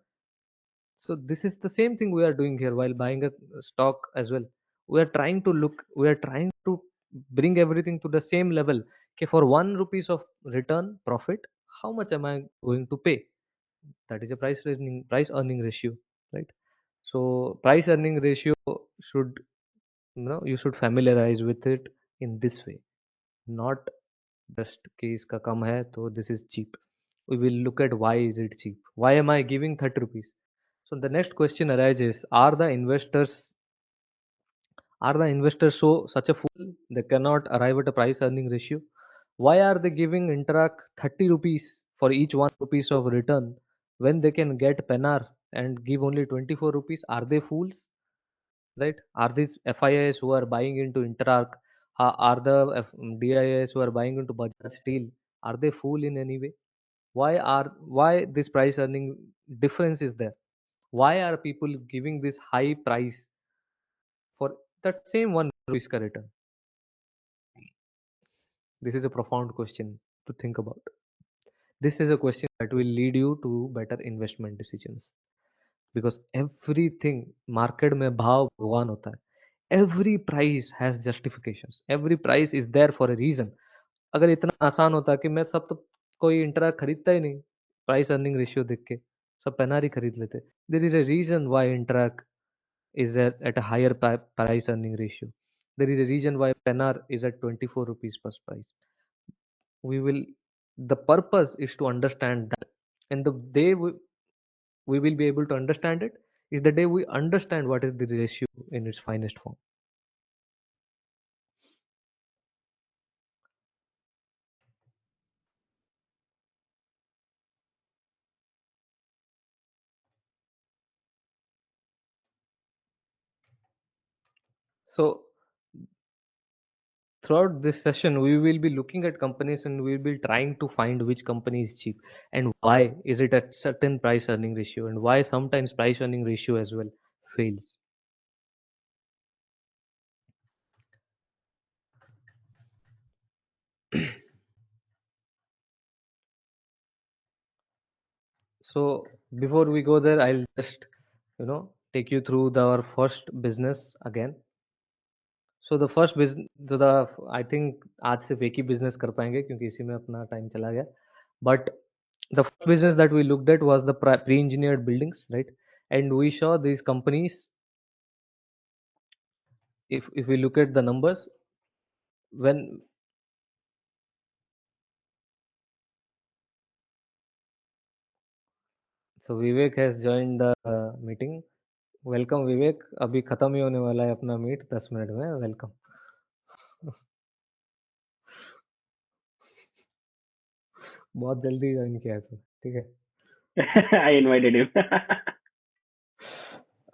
So this is the same thing we are doing here while buying a stock as well. We are trying to bring everything to the same level. Okay, for 1 rupees of return profit, how much am I going to pay? That is a price earning ratio, right? So price earning ratio should, you should familiarize with it in this way, not just कि इसका कम है तो this is cheap. We will look at why is it cheap. Why am I giving 30 rupees? So the next question arises: Are the investors so such a fool they cannot arrive at a price earning ratio? Why are they giving Interac 30 rupees for each 1 rupees of return when they can get Penar and give only 24 rupees? Are they fools? Right? Are these FIIs who are buying into Interac? Are the DIIs who are buying into Bajaj Steel? Are they fool in any way? Why this price earning difference is there? Why are people giving this high price for that same 1 rupees ka return? This is a profound question to think about. This is a question that will lead you to better investment decisions, because everything market में भाव भगवान होता है. Every price has justifications. Every price is there for a reason. अगर इतना आसान होता कि मैं सब तो कोई इंटरा खरीदता ही नहीं, प्राइस अर्निंग रेशियो देख के सब पेनार ही खरीद लेते. There is a reason why Interac is at a higher price earning ratio. There is a reason why Penar is at 24 rupees per price. We will, the purpose is to understand that, and the day we will be able to understand it is the day we understand what is the ratio in its finest form. So throughout this session we will be looking at companies and we will be trying to find which company is cheap and why is it at certain price earning ratio, and why sometimes price earning ratio as well fails. So before we go there, I'll just take you through our first business again. So the first business, so the I think आज सिर्फ एक ही business कर पाएंगे क्योंकि इसी में अपना time चला गया. But the first business that we looked at was the pre-engineered buildings, right? And we saw these companies. If we look at the numbers, when so Vivek has joined the meeting. Welcome Vivek. अभी खत्म ही होने वाला है अपना meet 10 minute में. Welcome. बहुत जल्दी join किया है तू. ठीक है. I invited him.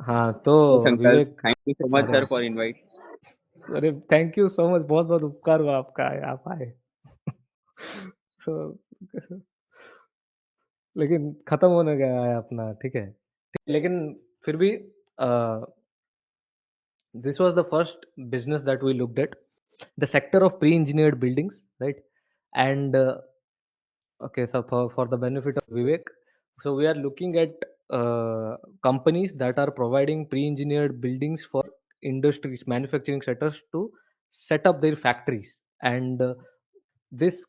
हाँ तो Yes, uncle. Vivek. Thank you so much, अरे sir, for invite. अरे थैंक यू सो मच. बहुत बहुत उपकार हुआ आपका. आप आए. So, लेकिन खत्म होने गया है अपना. ठीक है. लेकिन फिर भी this was the first business that we looked at, the sector of pre-engineered buildings, right? And okay, so for the benefit of Vivek, so we are looking at companies that are providing pre-engineered buildings for industries, manufacturing sectors to set up their factories. And this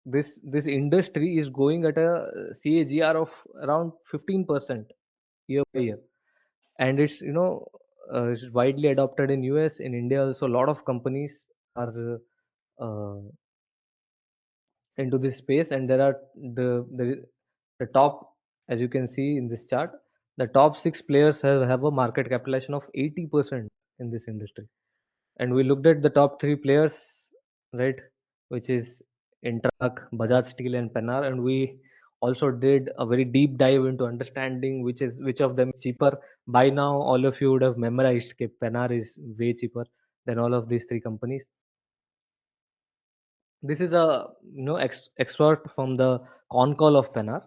this industry is going at a CAGR of around 15% year by year. And it's it's widely adopted in US. In India also a lot of companies are uh, into this space. And there are the top, as you can see in this chart, the top 6 players have a market capitalization of 80% in this industry. And we looked at the top 3 players, right, which is Intrak, Bajaj Steel and Pennar. And we also did a very deep dive into understanding which of them is cheaper. By now all of you would have memorized that Pennar is way cheaper than all of these 3 companies. This is a excerpt from the con call of Pennar.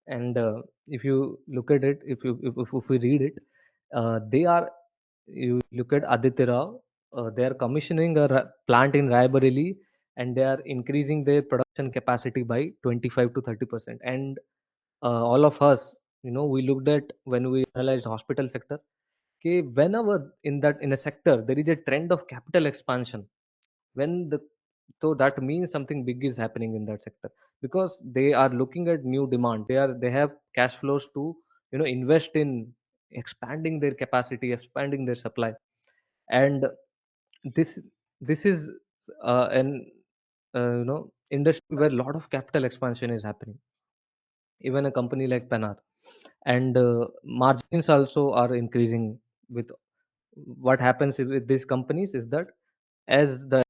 And if you look at it, if we read it, they are, you look at Aditya Rao, they are commissioning a plant in Raebareli, and they are increasing their production capacity by 25 to 30%. And all of us, we looked at when we analyzed hospital sector. Okay, whenever in a sector there is a trend of capital expansion, when the so that means something big is happening in that sector, because they are looking at new demand. They have cash flows to invest in expanding their capacity, expanding their supply. And this this is an industry where a lot of capital expansion is happening, even a company like Panar. And margins also are increasing. With what happens with these companies is that as the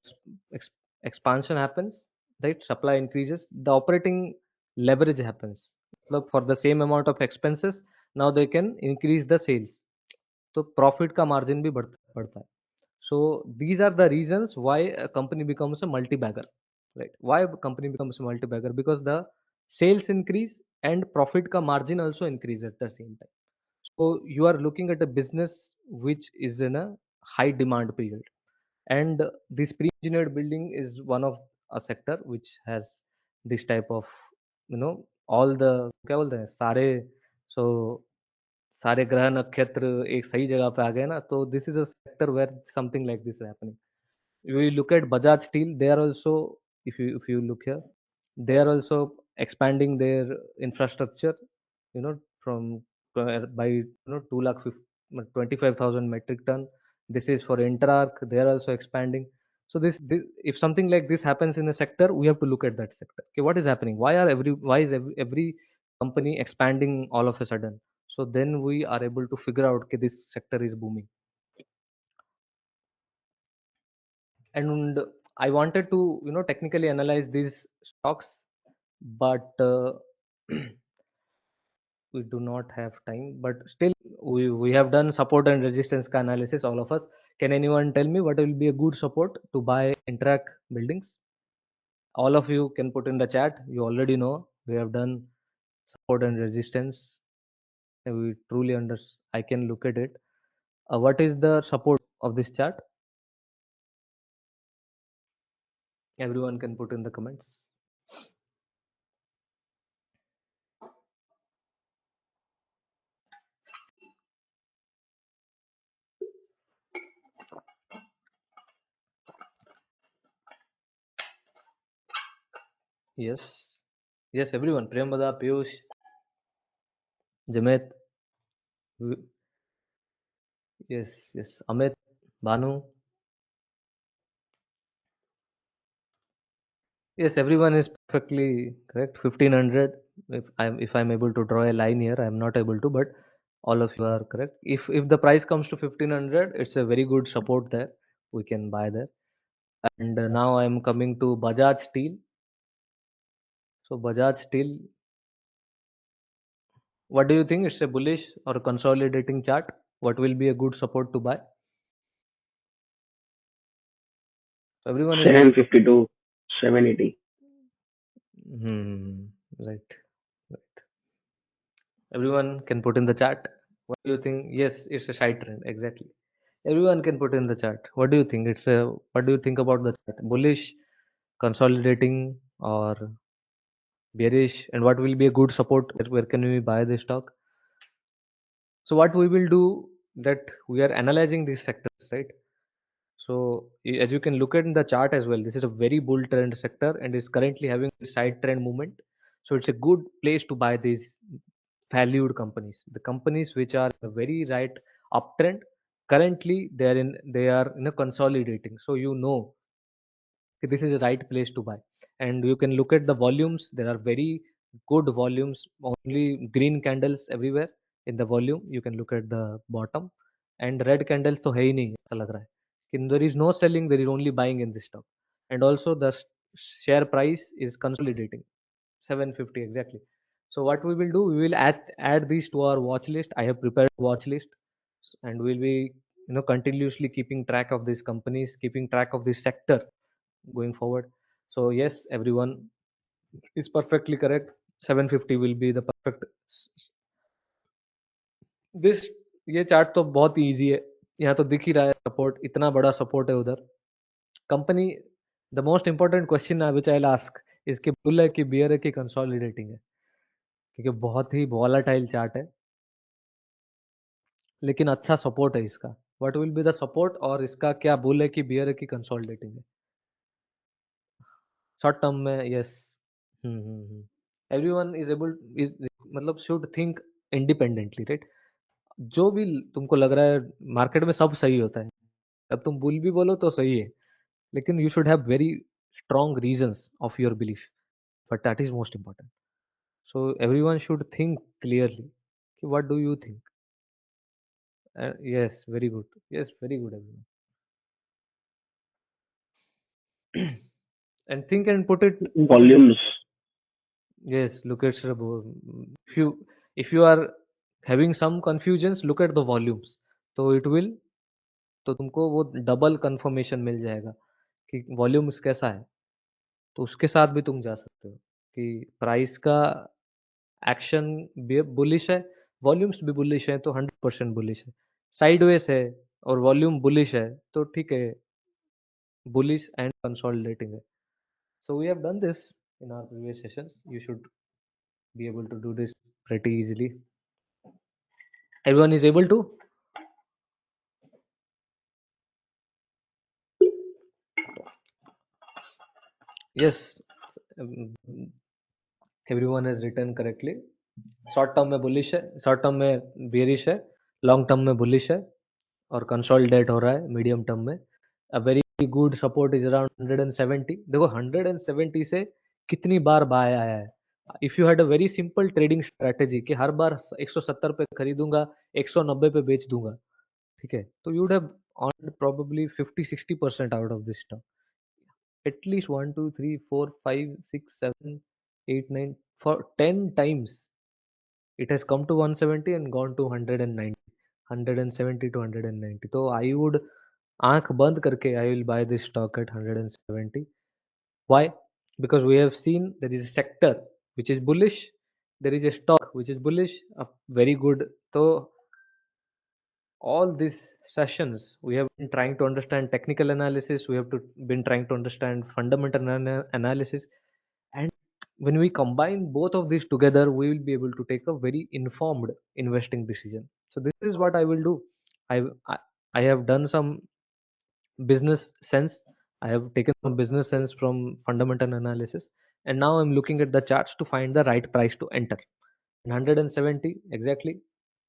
ex- expansion happens, right, supply increases, the operating leverage happens. Look, for the same amount of expenses, now they can increase the sales. So profit का margin भी बढ़ता है. So these are the reasons why a company becomes a multi-bagger, right? Why a company becomes a multi-bagger? Because the sales increase and profit का margin also increase at the same time. So you are looking at a business which is in a high demand period. And this pre-engineered building is one of a sector which has this type of all the क्या बोलते हैं सारे, so सारे ग्रह नक्षत्र एक सही जगह पे आ गए ना. तो this is a sector where something like this is happening. We look at Bajaj Steel. They are also, if you look here, they are also expanding their infrastructure, from by 2 lakh 25,000 metric ton. This is for Interarc. They are also expanding. So this, if something like this happens in a sector, we have to look at that sector. Okay, what is happening? Why is every company expanding all of a sudden? So then we are able to figure out, okay, this sector is booming. And I wanted to technically analyze these stocks, but we do not have time. But still, we have done support and resistance analysis, all of us. Can anyone tell me what will be a good support to buy Interact buildings? All of you can put in the chat. You already know we have done support and resistance, and we truly I can look at it. What is the support of this chart? Everyone can put in the comments. Yes. Yes, everyone. Premada, Piyush, Jamet. w- Yes, yes. Amit, Banu. Yes, everyone is perfectly correct. 1500. If I'm able to draw a line here, I'm not able to, but all of you are correct. If the price comes to 1500, it's a very good support there. We can buy there. And now I'm coming to Bajaj Steel. So Bajaj Steel, what do you think? It's a bullish or a consolidating chart? What will be a good support to buy? So everyone is 750 to 780. right. Right. Everyone can put in the chat. What do you think? Yes, it's a side trend. Exactly. Everyone can put in the chat. What do you think? What do you think about the chart? Bullish, consolidating, or bearish? And what will be a good support? Where can we buy this stock? So what we will do, that we are analyzing these sectors, right? So as you can look at in the chart as well, this is a very bull trend sector and is currently having a side trend movement. So it's a good place to buy these valued companies. The companies which are in a very right uptrend, currently they are in a consolidating. So you know this is the right place to buy. And you can look at the volumes. There are very good volumes, only green candles everywhere in the volume. You can look at the bottom, and red candles तो है ही नहीं ऐसा लग रहा है कि there is no selling, there is only buying in this stock. And also the share price is consolidating 750 exactly. So what we will do, we will add these to our watch list. I have prepared watch list, and we'll be continuously keeping track of these companies, keeping track of this sector going forward. So yes, everyone is perfectly correct. 750 will be the perfect. This ये chart तो बहुत ही easy है. यहाँ तो दिख ही रहा है support, इतना बड़ा सपोर्ट है उधर. Company, the most important question which I ask, इसके बुल है कि बियर है कि कंसोलिडेटिंग है, क्योंकि बहुत ही वॉलाटाइल चार्ट है, लेकिन अच्छा सपोर्ट है इसका. What will be the support, और इसका क्या बुल है कि बियर है कि कंसोलिडेटिंग है शॉर्ट टर्म में. यस. एवरीवन इज एबल, मतलब शुड थिंक इंडिपेंडेंटली, राइट? जो भी तुमको लग रहा है मार्केट में सब सही होता है, अब तुम बुल भी बोलो तो सही है, लेकिन you should have very strong reasons of your belief, but that is most important. So everyone should think clearly कि what do you think. Yes, very good. Yes, very good everyone. And think and put it. Volumes. Yes, look at if you are having some confusions, look at the volumes. तो it will, तो तुमको वो double confirmation मिल जाएगा कि volumes कैसा है. तो उसके साथ भी तुम जा सकते हो कि प्राइस का एक्शन भी बुलिश है, वॉल्यूम्स भी बुलिश है, तो 100% बुलिश है. साइडवेज है और वॉल्यूम बुलिश है, तो ठीक है, बुलिश एंड कंसोलिडेटिंग है. So we have done this in our previous sessions. You should be able to do this pretty easily. Everyone is able to? Yes. um, Everyone has written correctly. Short term में bullish है, short term में bearish है, long term में bullish है, और consolidate हो रहा है मीडियम टर्म में. A very good support is around 170. देखो 170 से कितनी बार बाय आया है. If you had a very simple trading strategy कि हर बार 170 पे खरीदूंगा, 190 पे बेच दूंगा, ठीक है, तो you would have earned probably 50-60% out of this stock. At least 1 2 3 4 5 6 7 8 9, for 10 times it has come to 170 and gone to 190, 170 to 190. तो I would, आंख बंद करके I will buy this stock at 170. Why? Because we have seen there is a sector which is bullish, there is a stock which is bullish, very good. So all these sessions we have been trying to understand technical analysis, we have been trying to understand fundamental analysis, and when we combine both of these together, we will be able to take a very informed investing decision. So this is what I will do. I, I i have done some business sense. I have taken some business sense from fundamental analysis, and now I'm looking at the charts to find the right price to enter. 170 exactly,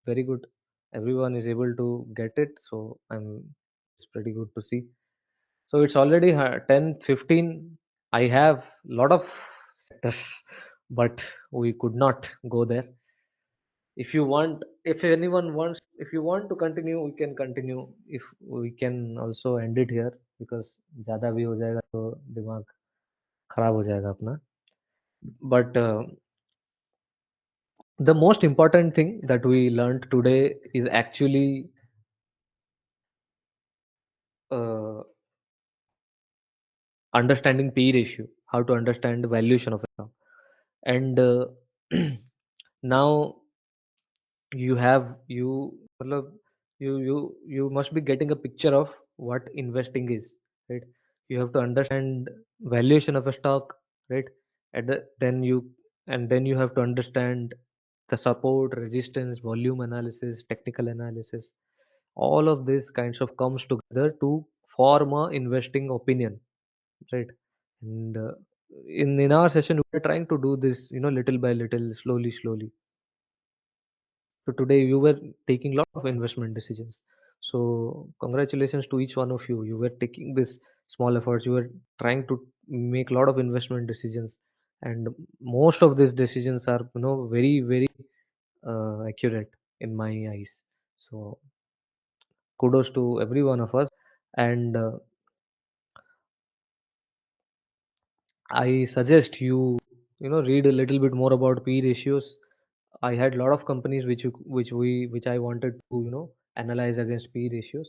very good. Everyone is able to get it, so it's pretty good to see. So it's already 10:15. I have lot of sectors, but we could not go there. If you want, if anyone wants, if you want to continue, we can continue. If we can also end it here, because ज़्यादा भी हो जाएगा तो दिमाग खराब हो जाएगा अपना. But the most important thing that we learned today is actually uh, understanding P ratio, how to understand the valuation of a stock. And now you have you matlab, you must be getting a picture of what investing is, right? You have to understand valuation of a stock, right? Then you, and then you have to understand the support, resistance, volume analysis, technical analysis. All of this kinds of comes together to form a investing opinion, right? And in our session we're trying to do this, little by little, slowly. So today you were taking lot of investment decisions. So congratulations to each one of you. You were taking this small efforts. You were trying to make a lot of investment decisions, and most of these decisions are, very accurate in my eyes. So kudos to every one of us. And I suggest you, read a little bit more about P ratios. I had a lot of companies which I wanted to, analyze against P ratios.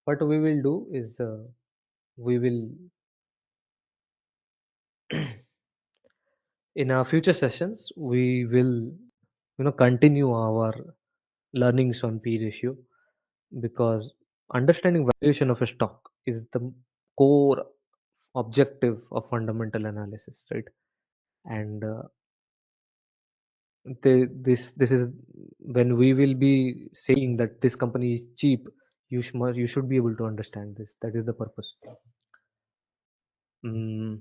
What we will do is we will in our future sessions we will, continue our learnings on P ratio, because understanding valuation of a stock is the core objective of fundamental analysis, right? And this is when we will be saying that this company is cheap. You should be able to understand this. That is the purpose. Mm.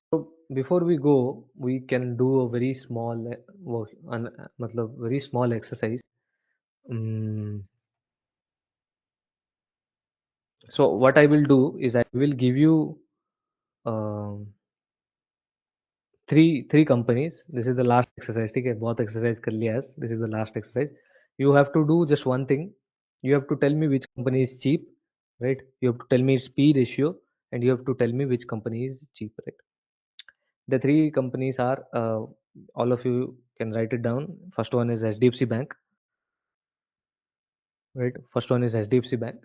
So before we go, we can do a very small work, matlab very small exercise. Mm. So what I will do is I will give you um, three companies. This is the last exercise. ठीक है, बहुत exercise कर लिया है. This is the last exercise. You have to do just one thing. You have to tell me which company is cheap, right? You have to tell me its P ratio, and you have to tell me which company is cheap, right? The three companies are, all of you can write it down. First one is HDFC Bank, right? First one is HDFC Bank.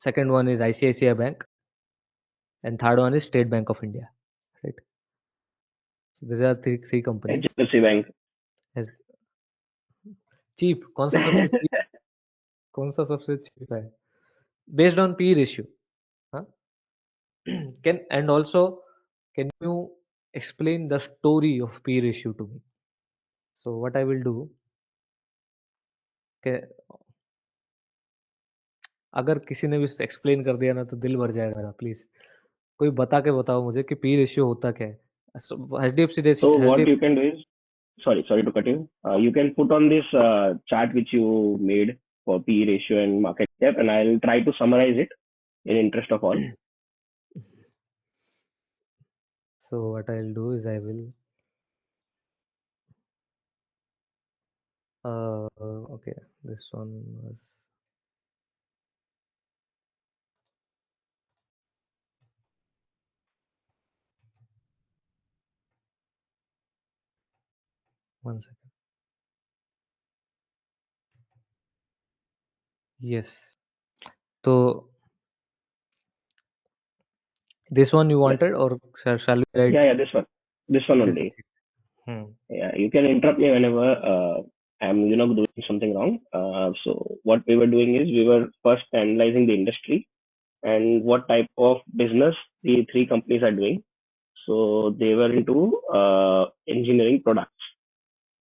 Second one is ICICI Bank, and third one is State Bank of India, right? So these are three companies. HDFC Bank. Has cheap. कौन सा सबसे cheap? कौन सा सबसे cheap है? Based on P ratio, huh? And also, can you explain the story of P ratio to me? So what I will do, कि अगर किसी ने भी एक्सप्लेन कर दिया ना तो दिल भर जाएगा मेरा. प्लीज कोई बता के बताओ मुझे कि पी रेशियो होता क्या है. HDFC So what you HDFC can do is, sorry to cut you. You can put on this chart which you made for P ratio and market cap, and I'll try to summarize it in interest of all. So what I'll do is I will okay, this one was one second. Yes. So this one you wanted, or shall we write Yeah, this one this? only. Hmm. Yeah, you can interrupt me whenever I'm doing something wrong. So what we were doing is we were first analyzing the industry and what type of business the three companies are doing. So they were into engineering products,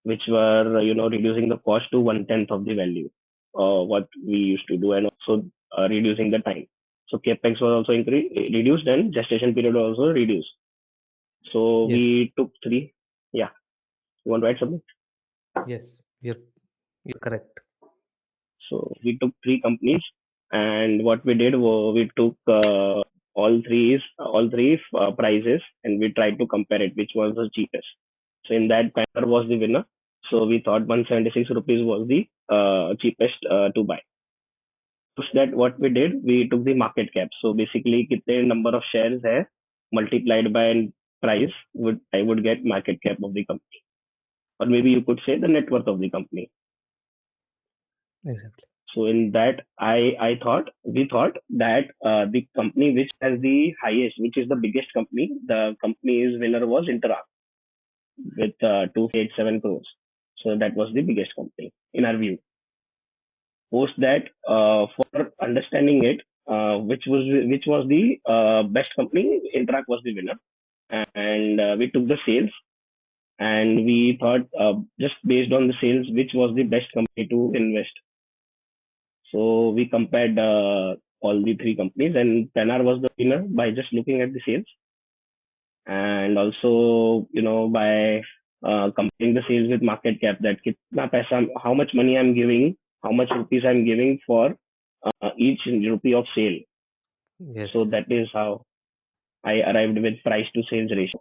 which were reducing the cost to 1/10 of the value what we used to do, and also reducing the time. So capex was also reduced, and gestation period was also reduced. So Yes. we took three. Yeah, you want to add something? Yes. You're correct. So we took three companies, and what we did was we took all three prices, and we tried to compare it, which was the cheapest. So in that, Panther was the winner. So we thought 176 rupees was the cheapest to buy. Post that, what we did, we took the market cap. So basically, कितने number of shares है multiplied by price would I would get market cap of the company, or maybe you could say the net worth of the company. Exactly. So in that, we thought that the company which has the highest, which is the biggest company, the company's winner was Interact with 287 crores. So that was the biggest company in our view. Post that, for understanding it, which was the best company, Interact was the winner, and we took the sales, and we thought, just based on the sales, which was the best company to invest. So we compared all the three companies, and Penar was the winner by just looking at the sales, and also by comparing the sales with market cap, that kitna paisa, how much money I'm giving, how much rupees I'm giving for each rupee of sale. Yes. So that is how I arrived with price to sales ratio.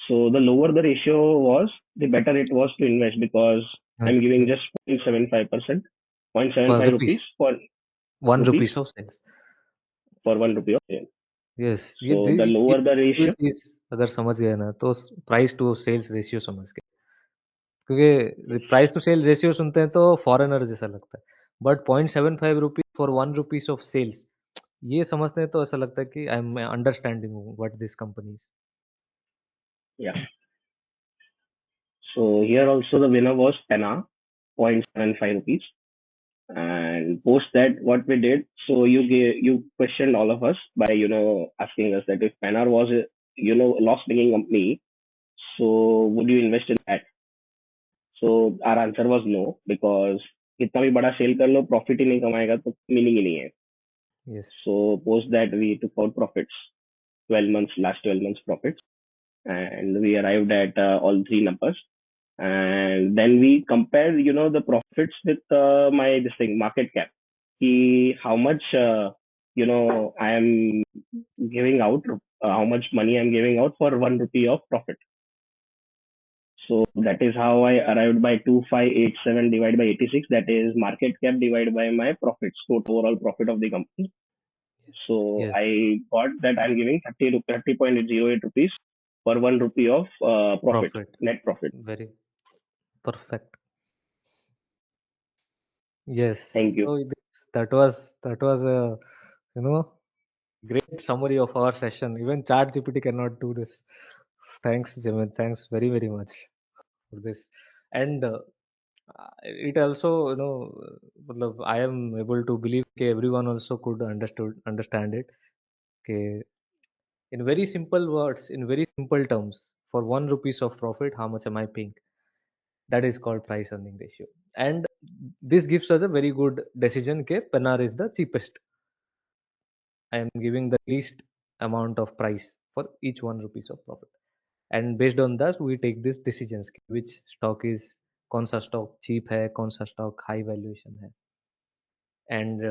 So the lower the ratio was, the better it was to invest, because I'm giving Okay. just 0.75%, Per 0.75 rupees rupees. for 1 rupees rupees of sales. for 1 rupee of sale. Yes ये So the ये lower the ratio, चीज अगर समझ गए ना तो price to sales ratio समझ गए क्योंकि प्राइस टू सेल्स रेशियो सुनते हैं तो फॉरेनर जैसा लगता है but 0.75 rupees for 1 rupees of sales ये समझते हैं तो ऐसा लगता है कि I am understanding what this companies yeah. So here also the winner was Penna, 0.75 rupees. And post that, what we did, so you questioned all of us by asking us that if Penna was a loss making company, so would you invest in that? So our answer was no, because कितना भी बड़ा cell कर लो, profit ही नहीं कमाएगा तो meaning ही नहीं है. Yes So post that, we took out profits, 12 months, last 12 months profits, and we arrived at all three numbers. And then we compared, the profits with my this thing market cap. How much I am giving out, how much money I'm giving out for 1 rupee of profit. So that is how I arrived by 2587 divided by 86. That is market cap divided by my profits, total overall profit of the company. So yes I got that I'm giving 30.08 rupees for 1 rupee of profit, profit net profit. Very perfect yes Thank you. So that was a you know great summary of our session even chat gpt cannot do this thanks Jamin thanks very very much for this and it also matlab, I am able to believe that everyone also could understand it okay in very simple words in very simple terms for 1 rupees of profit how much am I paying that is called price earning ratio and this gives us a very good decision that Penar is the cheapest. I am giving the least amount of price for each 1 rupees of profit and based on that we take these decisions कि which stock is कौन सा stock cheap है कौन सा stock high valuation है and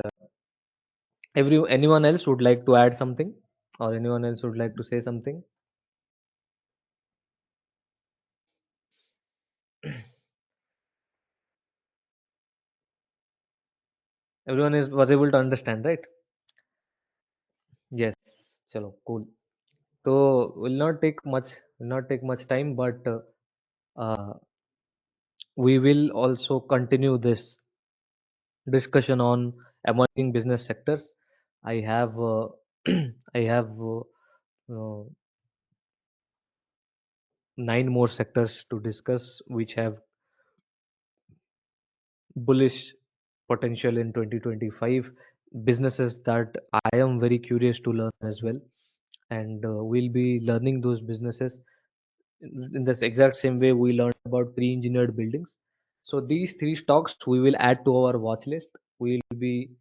anyone else would like to add something or anyone else would like to say something. Everyone is was able to understand, right? Yes. Chalo, cool. So will not take much time, but uh, we will also continue this discussion on emerging business sectors. I have I have 9 more sectors to discuss, which have bullish potential in 2025. Businesses that I am very curious to learn as well, and we'll be learning those businesses in this exact same way we learned about pre-engineered buildings. So these three stocks we will add to our watch list. We'll be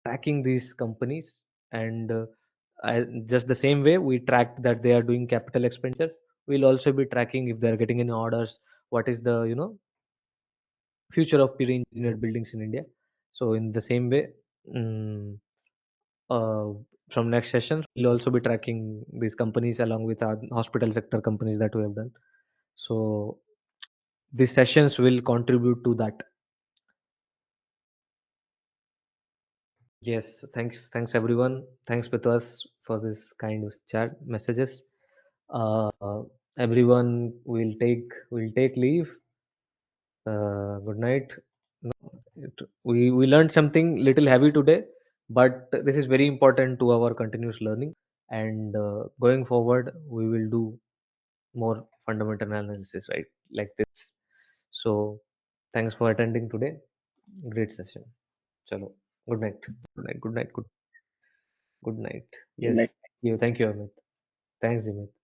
tracking these companies and just the same way we track that they are doing capital expenditures, we'll also be tracking if they are getting any orders, what is the future of pre-engineered buildings in India. So in the same way, mm, uh, from next sessions, we'll also be tracking these companies along with our hospital sector companies that we have done. So these sessions will contribute to that. Yes, thanks everyone. Thanks Pitwas for this kind of chat messages. Uh, Everyone will take leave. Good night. No, we learned something little heavy today, but this is very important to our continuous learning. And going forward, we will do more fundamental analysis, right? Like this. So thanks for attending today. Great session. Chalo. Good night. Good night. Good night. Good night. Like, Yes. Thank you, Amit. Thanks, Amit.